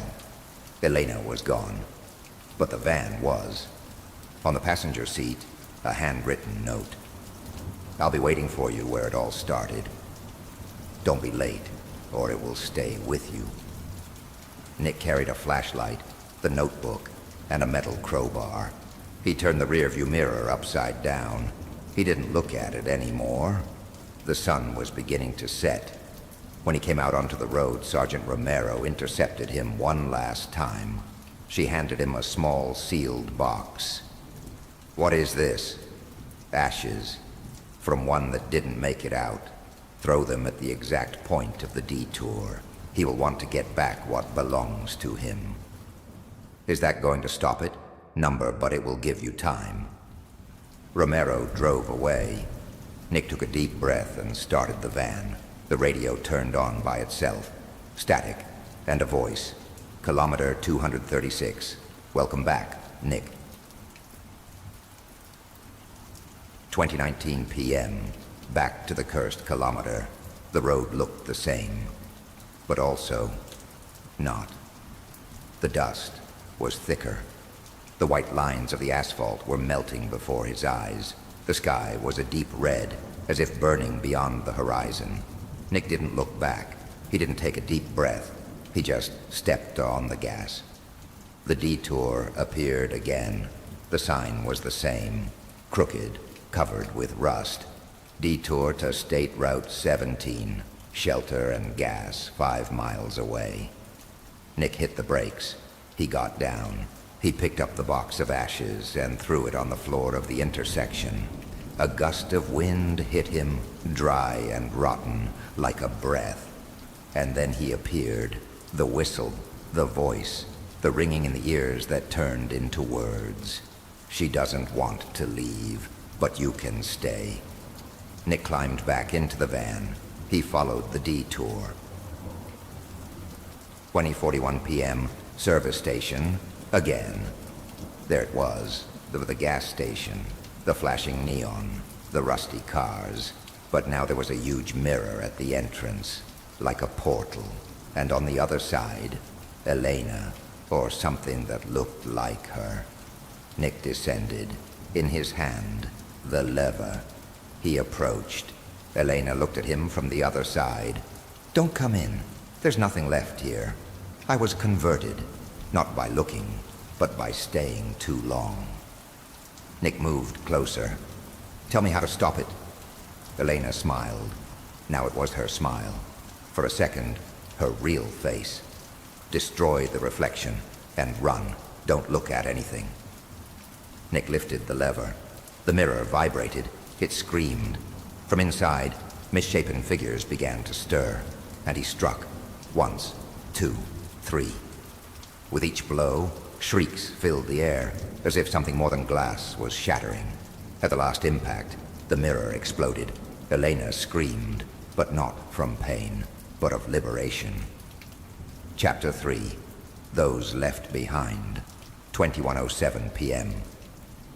Elena was gone, but the van was. On the passenger seat, a handwritten note. "I'll be waiting for you where it all started. Don't be late, or it will stay with you." Nick carried a flashlight, the notebook, and a metal crowbar. He turned the rearview mirror upside down. He didn't look at it anymore. The sun was beginning to set. When he came out onto the road, Sergeant Romero intercepted him one last time. She handed him a small sealed box. "What is this?" "Ashes. From one that didn't make it out. Throw them at the exact point of the detour. He will want to get back what belongs to him." "Is that going to stop it?" "Number, but it will give you time." Romero drove away. Nick took a deep breath and started the van. The radio turned on by itself. Static, and a voice. "Kilometer 236. Welcome back, Nick." 2019 p.m. Back to the cursed kilometer. The road looked the same, but also not. The dust was thicker. The white lines of the asphalt were melting before his eyes. The sky was a deep red, as if burning beyond the horizon. Nick didn't look back. He didn't take a deep breath. He just stepped on the gas. The detour appeared again. The sign was the same, crooked, covered with rust. "Detour to State Route 17. Shelter and gas 5 miles away." Nick hit the brakes. He got down. He picked up the box of ashes and threw it on the floor of the intersection. A gust of wind hit him, dry and rotten, like a breath. And then he appeared. The whistle, the voice, the ringing in the ears that turned into words. "She doesn't want to leave, but you can stay." Nick climbed back into the van. He followed the detour. 20:41 p.m., service station, again. There it was, the gas station, the flashing neon, the rusty cars. But now there was a huge mirror at the entrance, like a portal. And on the other side, Elena, or something that looked like her. Nick descended. In his hand, the lever. He approached. Elena looked at him from the other side. "Don't come in. There's nothing left here. I was converted, not by looking, but by staying too long." Nick moved closer. "Tell me how to stop it." Elena smiled. Now it was her smile. For a second, her real face. "Destroy the reflection and run. Don't look at anything." Nick lifted the lever. The mirror vibrated. It screamed. From inside, misshapen figures began to stir, and he struck. Once, 2, 3. With each blow, Shrieks filled the air, as if something more than glass was shattering. At the last impact, the mirror exploded. Elena screamed, but not from pain, but of liberation. Chapter 3. Those Left Behind. 21:07 p.m.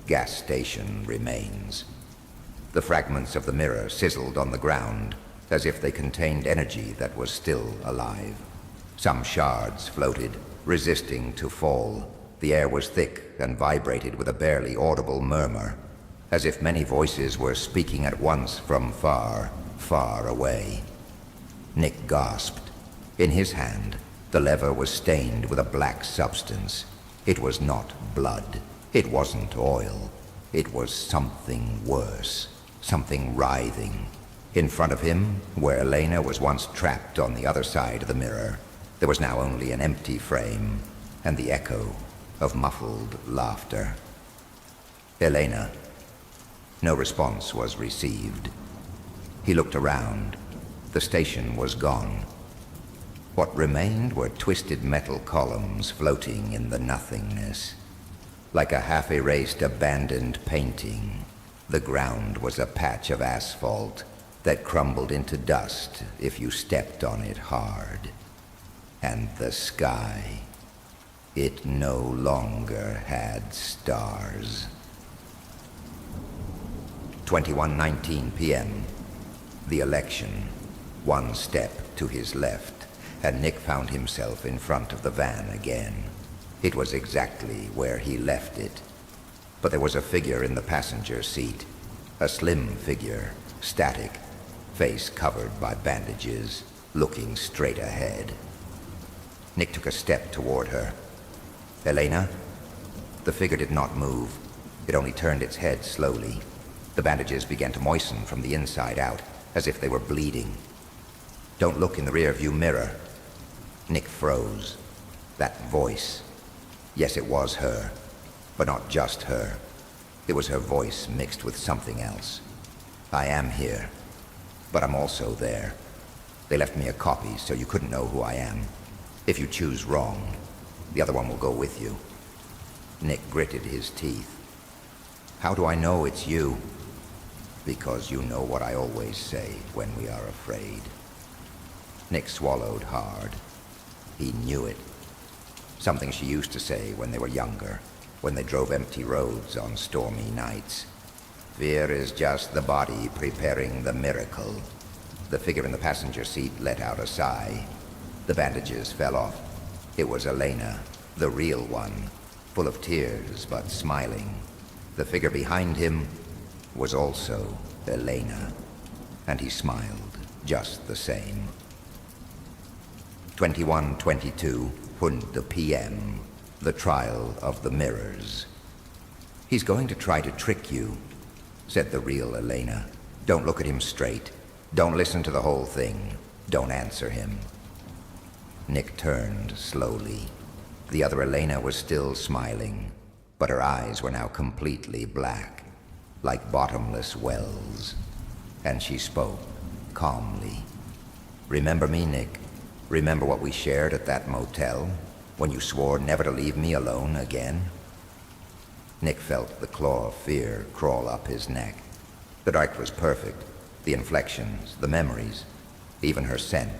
Gas station remains. The fragments of the mirror sizzled on the ground, as if they contained energy that was still alive. Some shards floated, resisting to fall. The air was thick and vibrated with a barely audible murmur, as if many voices were speaking at once from far, far away. Nick gasped. In his hand, the lever was stained with a black substance. It was not blood. It wasn't oil. It was something worse, something writhing. In front of him, where Elena was once trapped on the other side of the mirror, there was now only an empty frame and the echo of muffled laughter. Elena. No response was received. He looked around. The station was gone. What remained were twisted metal columns floating in the nothingness. Like a half-erased, abandoned painting, the ground was a patch of asphalt that crumbled into dust if you stepped on it hard. And the sky, it no longer had stars. 21:19 p.m. The election. One step to his left, and Nick found himself in front of the van again. It was exactly where he left it. But there was a figure in the passenger seat. A slim figure, static, face covered by bandages, looking straight ahead. Nick took a step toward her. Elena? The figure did not move. It only turned its head slowly. The bandages began to moisten from the inside out, as if they were bleeding. Don't look in the rearview mirror. Nick froze. That voice. Yes, it was her. But not just her. It was her voice mixed with something else. I am here. But I'm also there. They left me a copy so you couldn't know who I am. If you choose wrong, the other one will go with you. Nick gritted his teeth. How do I know it's you? Because you know what I always say when we are afraid. Nick swallowed hard. He knew it. Something she used to say when they were younger, when they drove empty roads on stormy nights. Fear is just the body preparing the miracle. The figure in the passenger seat let out a sigh. The bandages fell off. It was Elena, the real one, full of tears but smiling. The figure behind him was also Elena, and he smiled just the same. 21:22 p.m. The trial of the mirrors. He's going to try to trick you, said the real Elena. Don't look at him straight. Don't listen to the whole thing. Don't answer him. Nick turned slowly. The other Elena was still smiling, but her eyes were now completely black, like bottomless wells. And she spoke calmly. Remember me, Nick? Remember what we shared at that motel, when you swore never to leave me alone again? Nick felt the claw of fear crawl up his neck. The dark was perfect. The inflections, the memories, even her scent,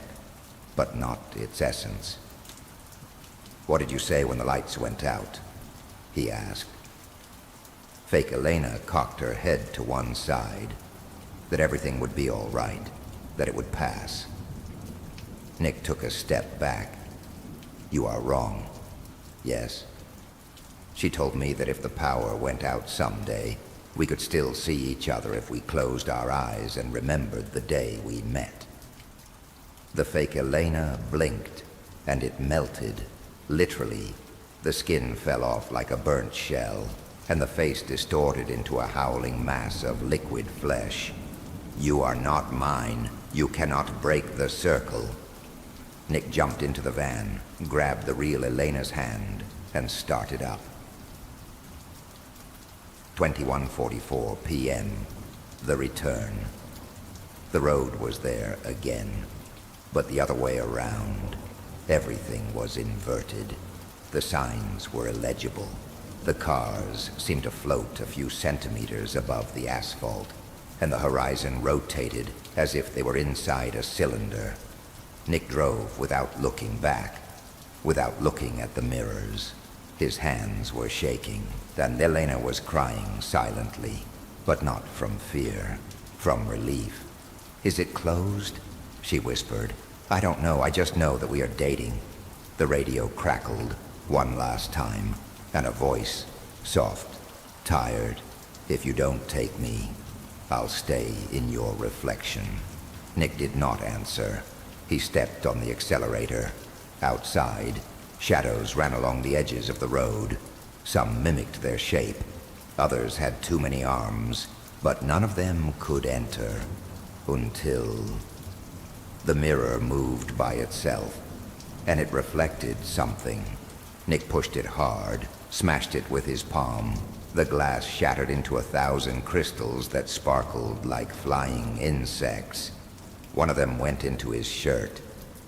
but not its essence. What did you say when the lights went out? He asked. Fake Elena cocked her head to one side, that everything would be all right, that it would pass. Nick took a step back. You are wrong. Yes. She told me that if the power went out someday, we could still see each other if we closed our eyes and remembered the day we met. The fake Elena blinked, and it melted. Literally, the skin fell off like a burnt shell, and the face distorted into a howling mass of liquid flesh. You are not mine. You cannot break the circle. Nick jumped into the van, grabbed the real Elena's hand, and started up. 21:44 p.m. The return. The road was there again, but the other way around. Everything was inverted. The signs were illegible. The cars seemed to float a few centimeters above the asphalt, and the horizon rotated as if they were inside a cylinder. Nick drove without looking back, without looking at the mirrors. His hands were shaking, and Elena was crying silently, but not from fear, from relief. "Is it closed?" she whispered. "I don't know, I just know that we are dating." The radio crackled one last time, and a voice, soft, tired. "If you don't take me, I'll stay in your reflection." Nick did not answer. He stepped on the accelerator. Outside, shadows ran along the edges of the road. Some mimicked their shape. Others had too many arms, but none of them could enter. Until the mirror moved by itself, and it reflected something. Nick pushed it hard, smashed it with his palm. The glass shattered into 1,000 crystals that sparkled like flying insects. One of them went into his shirt.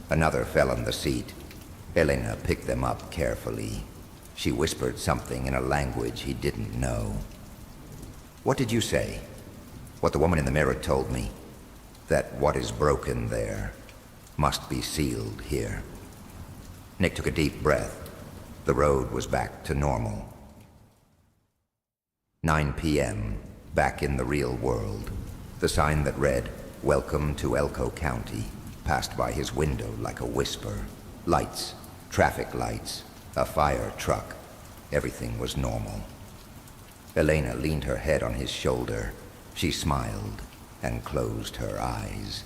Another fell on the seat. Elena picked them up carefully. She whispered something in a language he didn't know. "What did you say?" "What the woman in the mirror told me. That what is broken there must be sealed here." Nick took a deep breath. The road was back to normal. 9 p.m., back in the real world. The sign that read, "Welcome to Elko County," passed by his window like a whisper. Lights, traffic lights, a fire truck. Everything was normal. Elena leaned her head on his shoulder. She smiled and closed her eyes.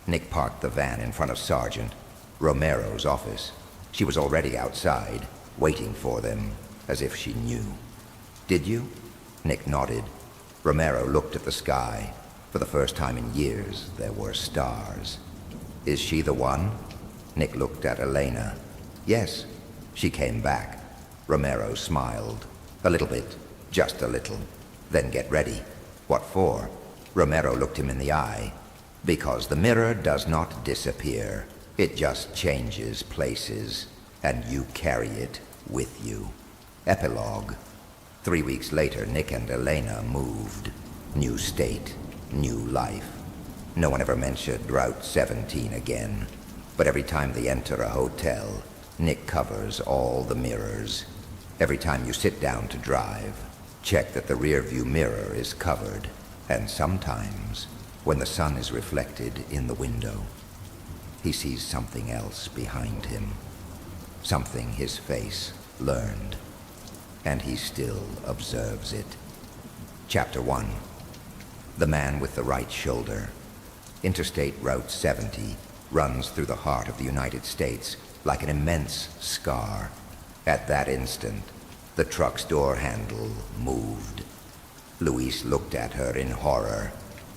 Nick parked the van in front of Sergeant Romero's office. She was already outside, waiting for them, as if she knew. "Did you?" Nick nodded. Romero looked at the sky. For the first time in years, there were stars. "Is she the one?" Nick looked at Elena. "Yes." She came back. Romero smiled. "A little bit. Just a little. Then get ready." "What for?" Romero looked him in the eye. "Because the mirror does not disappear. It just changes places, and you carry it with you." Epilogue. 3 weeks later, Nick and Elena moved. New state, new life. No one ever mentioned Route 17 again. But every time they enter a hotel, Nick covers all the mirrors. Every time you sit down to drive, check that the rear-view mirror is covered. And sometimes, when the sun is reflected in the window, he sees something else behind him. Something his face learned. And he still observes it. Chapter 1. The Man with the Right Shoulder. Interstate Route 70 runs through the heart of the United States like an immense scar. At that instant, the truck's door handle moved. Luis looked at her in horror.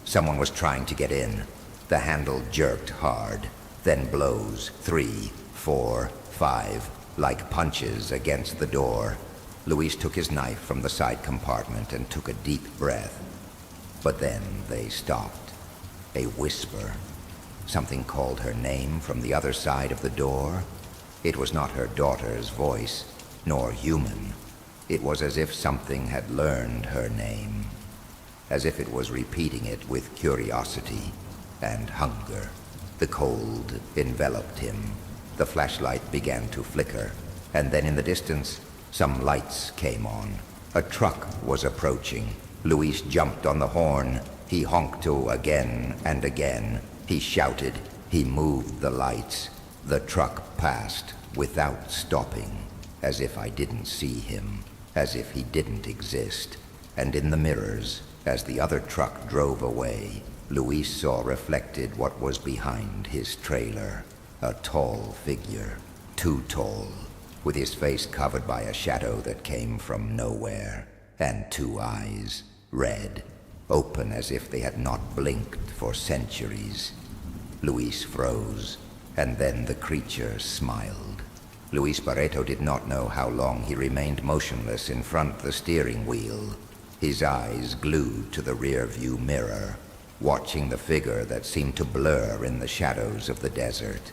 Someone was trying to get in. The handle jerked hard, then blows 3, 4, 5, like punches against the door. Luis took his knife from the side compartment and took a deep breath. But then they stopped. A whisper. Something called her name from the other side of the door. It was not her daughter's voice, nor human. It was as if something had learned her name, as if it was repeating it with curiosity and hunger. The cold enveloped him. The flashlight began to flicker, and then in the distance, some lights came on. A truck was approaching. Luis jumped on the horn. He honked to again and again. He shouted. He moved the lights. The truck passed without stopping, as if I didn't see him, as if he didn't exist. And in the mirrors, as the other truck drove away, Luis saw reflected what was behind his trailer. A tall figure, too tall, with his face covered by a shadow that came from nowhere, and 2 eyes, red, open as if they had not blinked for centuries. Luis froze, and then the creature smiled. Luis Barreto did not know how long he remained motionless in front of the steering wheel, his eyes glued to the rear-view mirror, watching the figure that seemed to blur in the shadows of the desert.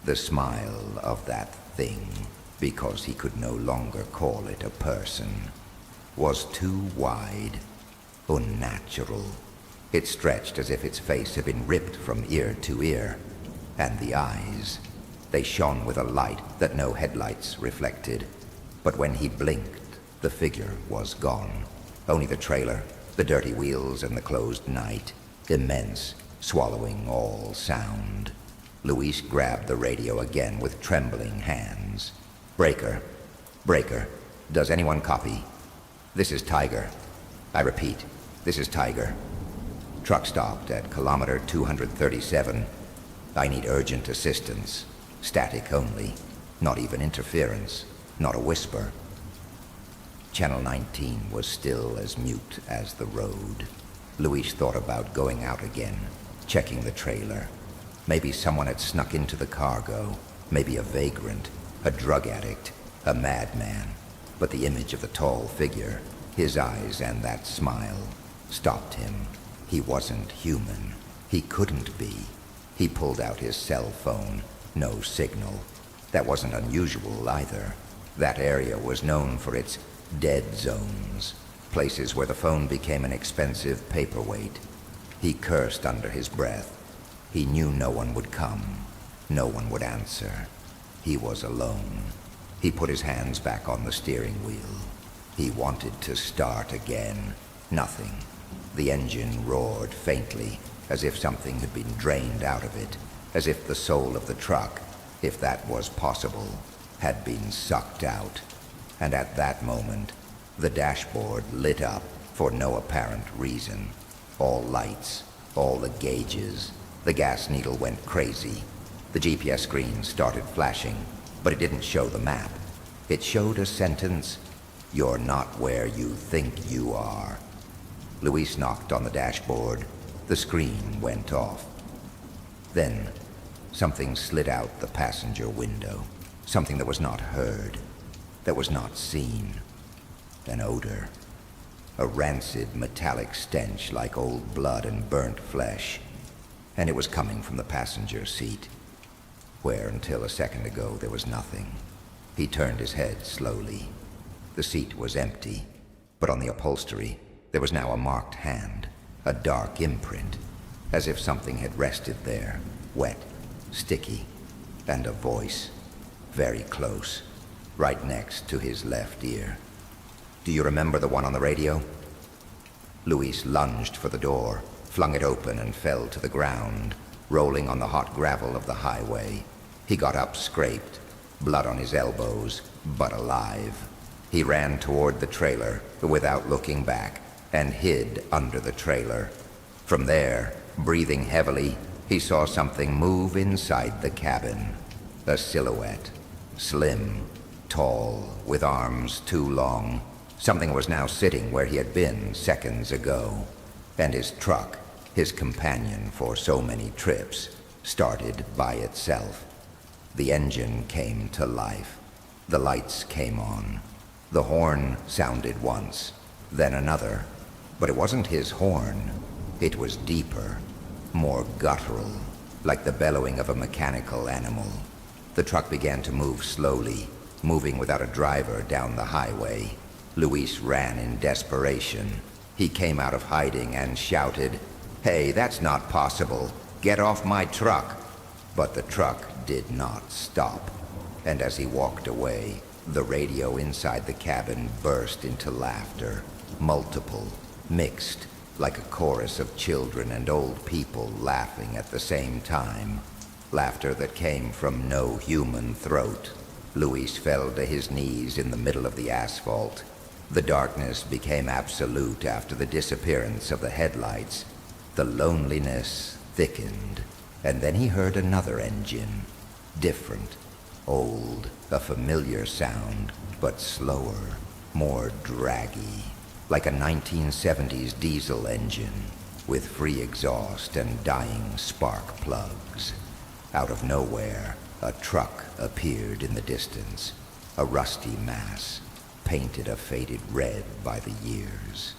The smile of that thing. because he could no longer call it a person, was too wide, unnatural. It stretched as if its face had been ripped from ear to ear, and the eyes, they shone with a light that no headlights reflected. But when he blinked, the figure was gone. Only the trailer, the dirty wheels, and the closed night, immense, swallowing all sound. Luis grabbed the radio again with trembling hands. Breaker, breaker, does anyone copy? This is Tiger. I repeat, this is Tiger. Truck stopped at kilometer 237. I need urgent assistance. Static only. Not even interference. Not a whisper. Channel 19 was still as mute as the road. Luis thought about going out again, checking the trailer. Maybe someone had snuck into the cargo. Maybe a vagrant, a drug addict, a madman. But the image of the tall figure, his eyes and that smile, stopped him. He wasn't human. He couldn't be. He pulled out his cell phone. No signal. That wasn't unusual either. That area was known for its dead zones, places where the phone became an expensive paperweight. He cursed under his breath. He knew no one would come. No one would answer. He was alone. He put his hands back on the steering wheel. He wanted to start again. Nothing. The engine roared faintly, as if something had been drained out of it, as if the soul of the truck, if that was possible, had been sucked out. And at that moment, the dashboard lit up for no apparent reason. All lights, all the gauges. The gas needle went crazy. The GPS screen started flashing, but it didn't show the map. It showed a sentence, "You're not where you think you are." Luis knocked on the dashboard. The screen went off. Then, something slid out the passenger window. Something that was not heard, that was not seen. An odor. A rancid metallic stench like old blood and burnt flesh. And it was coming from the passenger seat, where until a second ago there was nothing. He turned his head slowly. The seat was empty, but on the upholstery there was now a marked hand, a dark imprint, as if something had rested there, wet, sticky, and a voice, very close, right next to his left ear. "Do you remember the one on the radio?" Luis lunged for the door, flung it open and fell to the ground, rolling on the hot gravel of the highway. He got up scraped, blood on his elbows, but alive. He ran toward the trailer without looking back and hid under the trailer. From there, breathing heavily, he saw something move inside the cabin. A silhouette, slim, tall, with arms too long. Something was now sitting where he had been seconds ago. And his truck, his companion for so many trips, started by itself. The engine came to life. The lights came on. The horn sounded once, then another. But it wasn't his horn. It was deeper, more guttural, like the bellowing of a mechanical animal. The truck began to move slowly, moving without a driver down the highway. Luis ran in desperation. He came out of hiding and shouted, "Hey, that's not possible. Get off my truck." But the truck did not stop. And as he walked away, the radio inside the cabin burst into laughter. Multiple, mixed, like a chorus of children and old people laughing at the same time. Laughter that came from no human throat. Luis fell to his knees in the middle of the asphalt. The darkness became absolute after the disappearance of the headlights. The loneliness thickened, and then he heard another engine. Different, old, a familiar sound, but slower, more draggy, like a 1970s diesel engine, with free exhaust and dying spark plugs. Out of nowhere, a truck appeared in the distance, a rusty mass, painted a faded red by the years.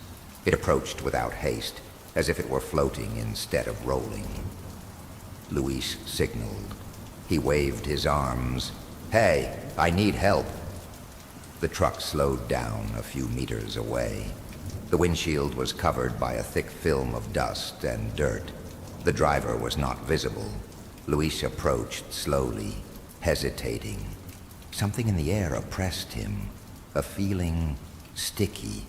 It approached without haste, as if it were floating instead of rolling. Luis signaled. He waved his arms, Hey, I need help. The truck slowed down a few meters away. The windshield was covered by a thick film of dust and dirt. The driver was not visible. Luis approached slowly, hesitating. Something in the air oppressed him, a feeling sticky,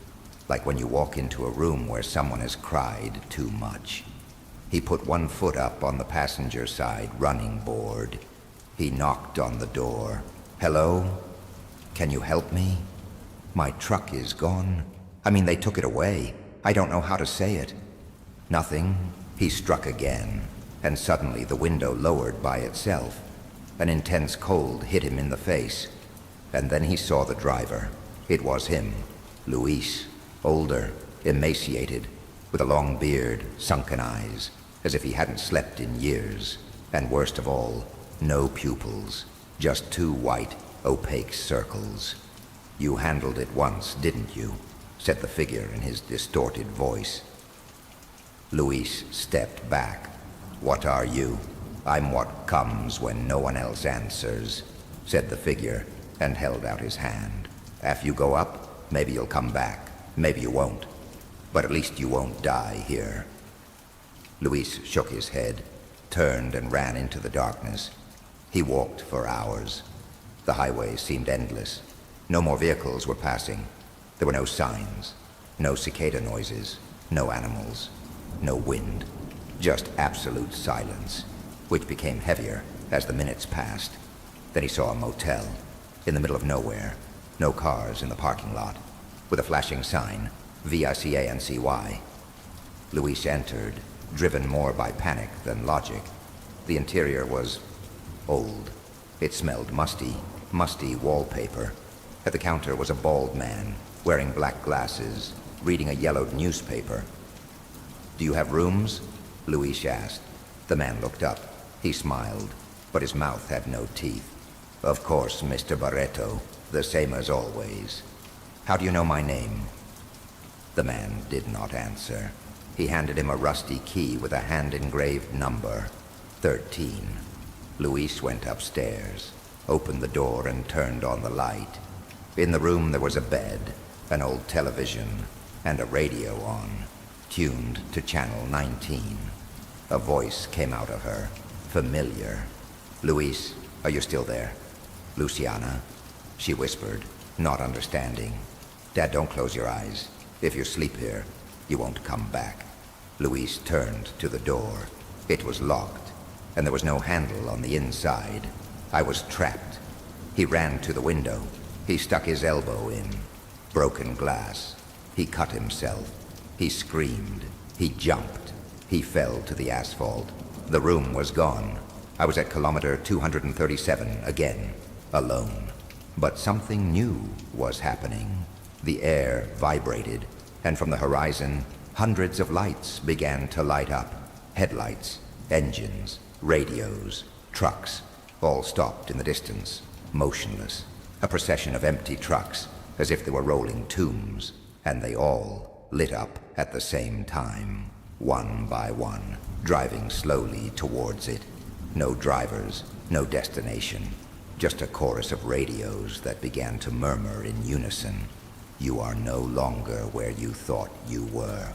like when you walk into a room where someone has cried too much. He put one foot up on the passenger side running board. He knocked on the door. Hello? Can you help me? My truck is gone. I mean, they took it away. I don't know how to say it. Nothing. He struck again, and suddenly the window lowered by itself. An intense cold hit him in the face, and then he saw the driver. It was him, Luis, older, emaciated, with a long beard, sunken eyes, as if he hadn't slept in years, and worst of all, no pupils, just two white, opaque circles. You handled it once, didn't you? Said the figure in his distorted voice. Luis stepped back. What are you? I'm what comes when no one else answers, said the figure, and held out his hand. After you go up, maybe you'll come back. Maybe you won't. But at least you won't die here. Luis shook his head, turned and ran into the darkness. He walked for hours. The highway seemed endless. No more vehicles were passing. There were no signs, no cicada noises, no animals, no wind. Just absolute silence, which became heavier as the minutes passed. Then he saw a motel in the middle of nowhere, no cars in the parking lot, with a flashing sign, VICANCY. Luis entered, driven more by panic than logic. The interior was old. It smelled musty wallpaper. At the counter was a bald man, wearing black glasses, reading a yellowed newspaper. Do you have rooms? Luis asked. The man looked up. He smiled, but his mouth had no teeth. Of course, Mr. Barreto, the same as always. How do you know my name? The man did not answer. He handed him a rusty key with a hand-engraved number, 13. Luis went upstairs, opened the door and turned on the light. In the room there was a bed, an old television, and a radio on, tuned to channel 19. A voice came out of her, familiar. Luis, are you still there? Luciana, she whispered, not understanding. Dad, don't close your eyes. If you sleep here, you won't come back. Luis turned to the door. It was locked, and there was no handle on the inside. I was trapped. He ran to the window. He stuck his elbow in. Broken glass. He cut himself. He screamed. He jumped. He fell to the asphalt. The room was gone. I was at kilometer 237 again, alone. But something new was happening. The air vibrated, and from the horizon, hundreds of lights began to light up. Headlights, engines, radios, trucks, all stopped in the distance, motionless. A procession of empty trucks, as if they were rolling tombs, and they all lit up at the same time, one by one, driving slowly towards it. No drivers, no destination, just a chorus of radios that began to murmur in unison. You are no longer where you thought you were.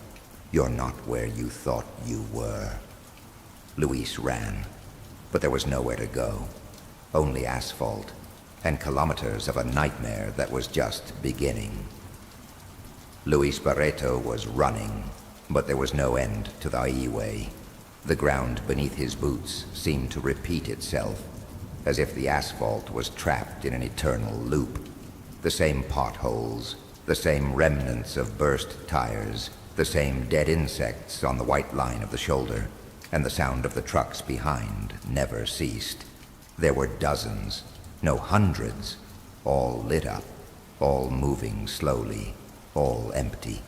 You're not where you thought you were. Luis ran, but there was nowhere to go. Only asphalt, and kilometers of a nightmare that was just beginning. Luis Barreto was running, but there was no end to the highway. The ground beneath his boots seemed to repeat itself, as if the asphalt was trapped in an eternal loop. The same potholes, the same remnants of burst tires, the same dead insects on the white line of the shoulder, and the sound of the trucks behind never ceased. There were dozens, no hundreds, all lit up, all moving slowly, all empty.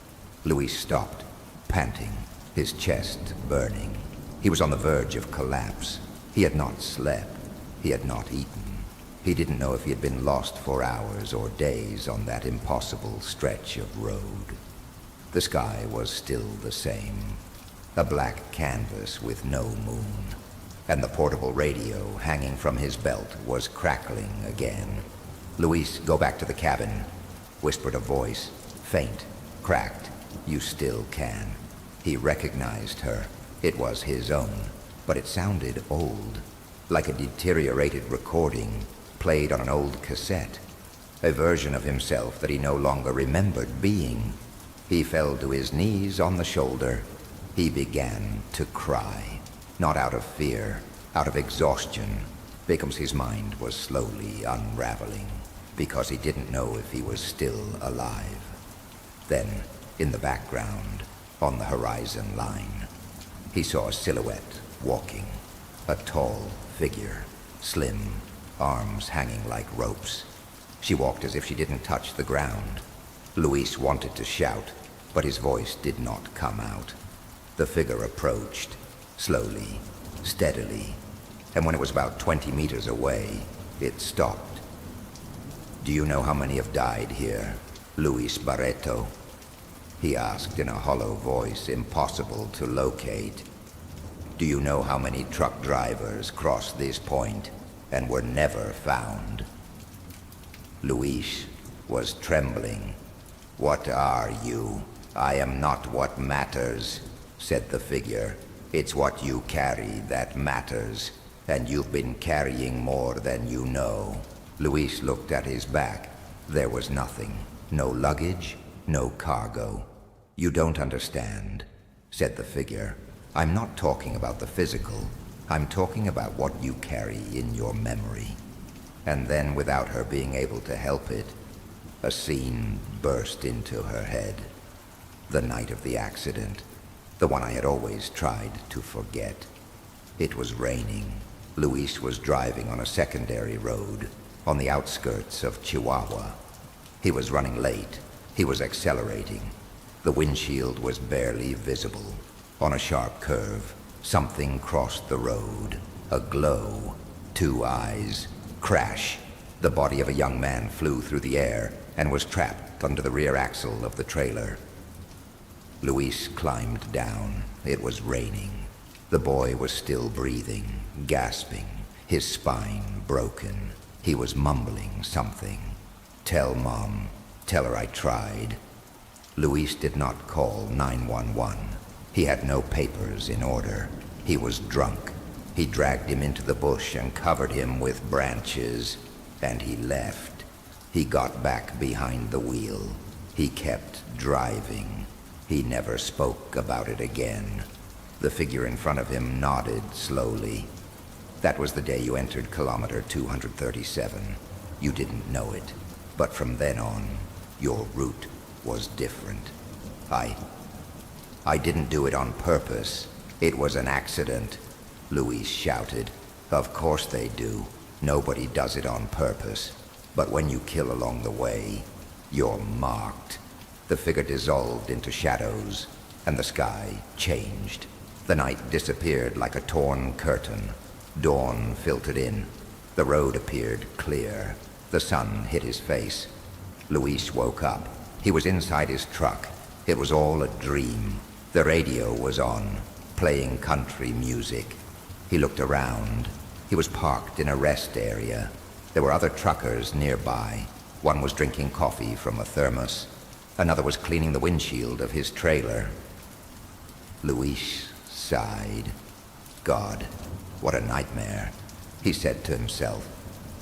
Luis stopped, panting, his chest burning. He was on the verge of collapse. He had not slept. He had not eaten. He didn't know if he had been lost for hours or days on that impossible stretch of road. The sky was still the same, a black canvas with no moon. and the portable radio hanging from his belt was crackling again. "Luis, go back to the cabin," whispered a voice, faint, cracked. "You still can." He recognized her. It was his own, but it sounded old, like a deteriorated recording played on an old cassette, a version of himself that he no longer remembered being. He fell to his knees on the shoulder. He began to cry, not out of fear, out of exhaustion, because his mind was slowly unraveling, because he didn't know if he was still alive. Then, in the background, on the horizon line, he saw a silhouette walking, a tall figure, slim, arms hanging like ropes. She walked as if she didn't touch the ground. Luis wanted to shout, but his voice did not come out. The figure approached, slowly, steadily, and when it was about 20 meters away, it stopped. "Do you know how many have died here, Luis Barreto?" he asked in a hollow voice impossible to locate. "Do you know how many truck drivers crossed this point and were never found?" Luis was trembling. "What are you? I am not what matters," said the figure. "It's what you carry that matters, and you've been carrying more than you know." Luis looked at his back. There was nothing. No luggage, no cargo. "You don't understand," said the figure. "I'm not talking about the physical. I'm talking about what you carry in your memory." And then, without her being able to help it, a scene burst into her head. The night of the accident, the one I had always tried to forget. It was raining. Luis was driving on a secondary road, on the outskirts of Chihuahua. He was running late. He was accelerating. The windshield was barely visible. On a sharp curve, something crossed the road. A glow. Two eyes. Crash. The body of a young man flew through the air and was trapped under the rear axle of the trailer. Luis climbed down. It was raining. The boy was still breathing, gasping, his spine broken. He was mumbling something. "Tell Mom. Tell her I tried." Luis did not call 911. He had no papers in order. He was drunk. He dragged him into the bush and covered him with branches, and he left. He got back behind the wheel. He kept driving. He never spoke about it again. The figure in front of him nodded slowly. "That was the day you entered kilometer 237. You didn't know it, but from then on, your route was different. I didn't do it on purpose. It was an accident," Luis shouted. "Of course they do. Nobody does it on purpose. But when you kill along the way, you're marked." The figure dissolved into shadows, and the sky changed. The night disappeared like a torn curtain. Dawn filtered in. The road appeared clear. The sun hit his face. Luis woke up. He was inside his truck. It was all a dream. The radio was on, playing country music. He looked around. He was parked in a rest area. There were other truckers nearby. One was drinking coffee from a thermos. Another was cleaning the windshield of his trailer. Luis sighed. "God, what a nightmare," he said to himself.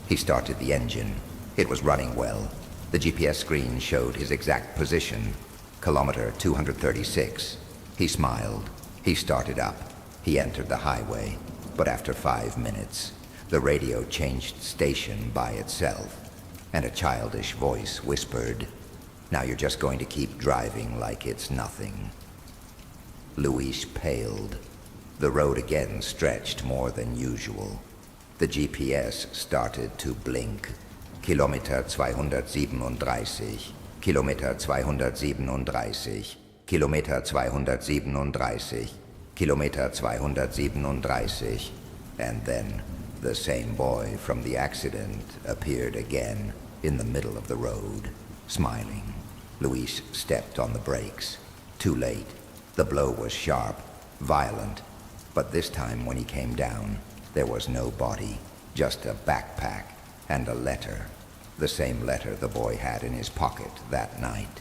He started the engine. It was running well. The GPS screen showed his exact position, kilometer 236. He smiled. He started up. He entered the highway. But after 5 minutes, the radio changed station by itself, and a childish voice whispered, "Now you're just going to keep driving like it's nothing." Luis paled. The road again stretched more than usual. The GPS started to blink. Kilometer 237, Kilometer 237, Kilometer 237, Kilometer 237, and then the same boy from the accident appeared again in the middle of the road, smiling. Luis stepped on the brakes. Too late. The blow was sharp, violent, but this time when he came down, There was no body, just a backpack and a letter. The same letter the boy had in his pocket that night.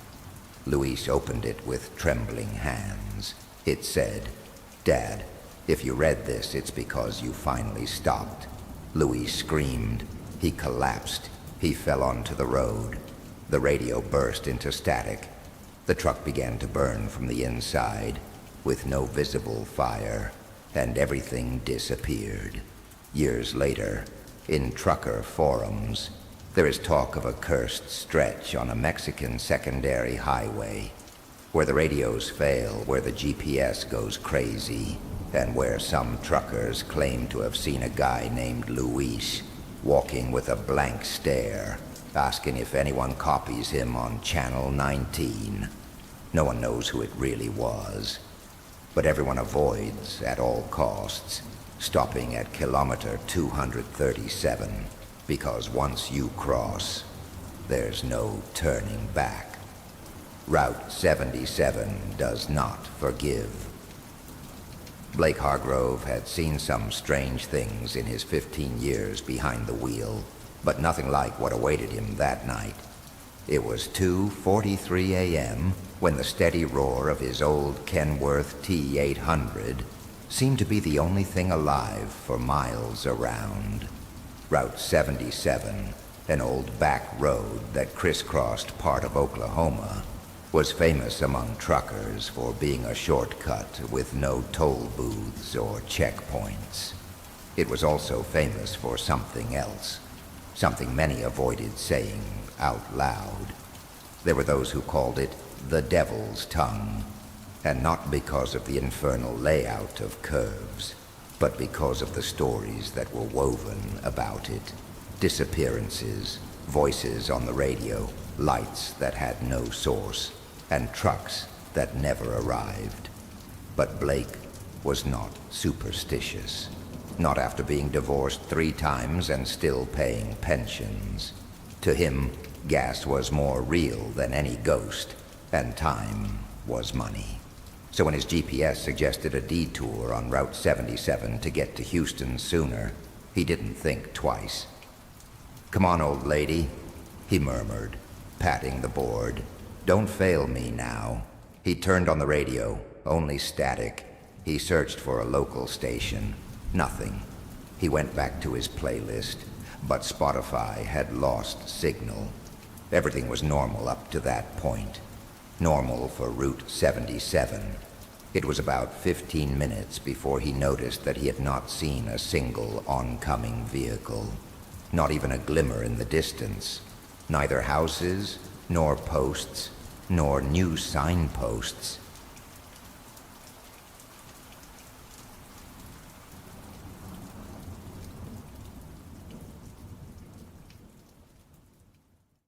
Luis opened it with trembling hands. It said, "Dad, if you read this, it's because you finally stopped." Luis screamed. He collapsed. He fell onto the road. The radio burst into static. The truck began to burn from the inside, with no visible fire, and everything disappeared. Years later, in trucker forums, there is talk of a cursed stretch on a Mexican secondary highway, where the radios fail, where the GPS goes crazy, and where some truckers claim to have seen a guy named Luis walking with a blank stare, asking if anyone copies him on Channel 19. No one knows who it really was, but everyone avoids, at all costs, stopping at kilometer 237, because once you cross, there's no turning back. Route 77 does not forgive. Blake Hargrove had seen some strange things in his 15 years behind the wheel, but nothing like what awaited him that night. It was 2:43 a.m. when the steady roar of his old Kenworth T800 seemed to be the only thing alive for miles around. Route 77, an old back road that crisscrossed part of Oklahoma, was famous among truckers for being a shortcut with no toll booths or checkpoints. It was also famous for something else, something many avoided saying out loud. There were those who called it the Devil's Tongue, and not because of the infernal layout of curves, but because of the stories that were woven about it. Disappearances, voices on the radio, lights that had no source, and trucks that never arrived. But Blake was not superstitious. Not after being divorced 3 times and still paying pensions. To him, gas was more real than any ghost, and time was money. So when his GPS suggested a detour on Route 77 to get to Houston sooner, he didn't think twice. "Come on, old lady," he murmured, patting the board. "Don't fail me now." He turned on the radio, only static. He searched for a local station. Nothing. He went back to his playlist, but Spotify had lost signal. Everything was normal up to that point. Normal for Route 77. It was about 15 minutes before he noticed that he had not seen a single oncoming vehicle. Not even a glimmer in the distance. Neither houses, nor posts, nor new signposts.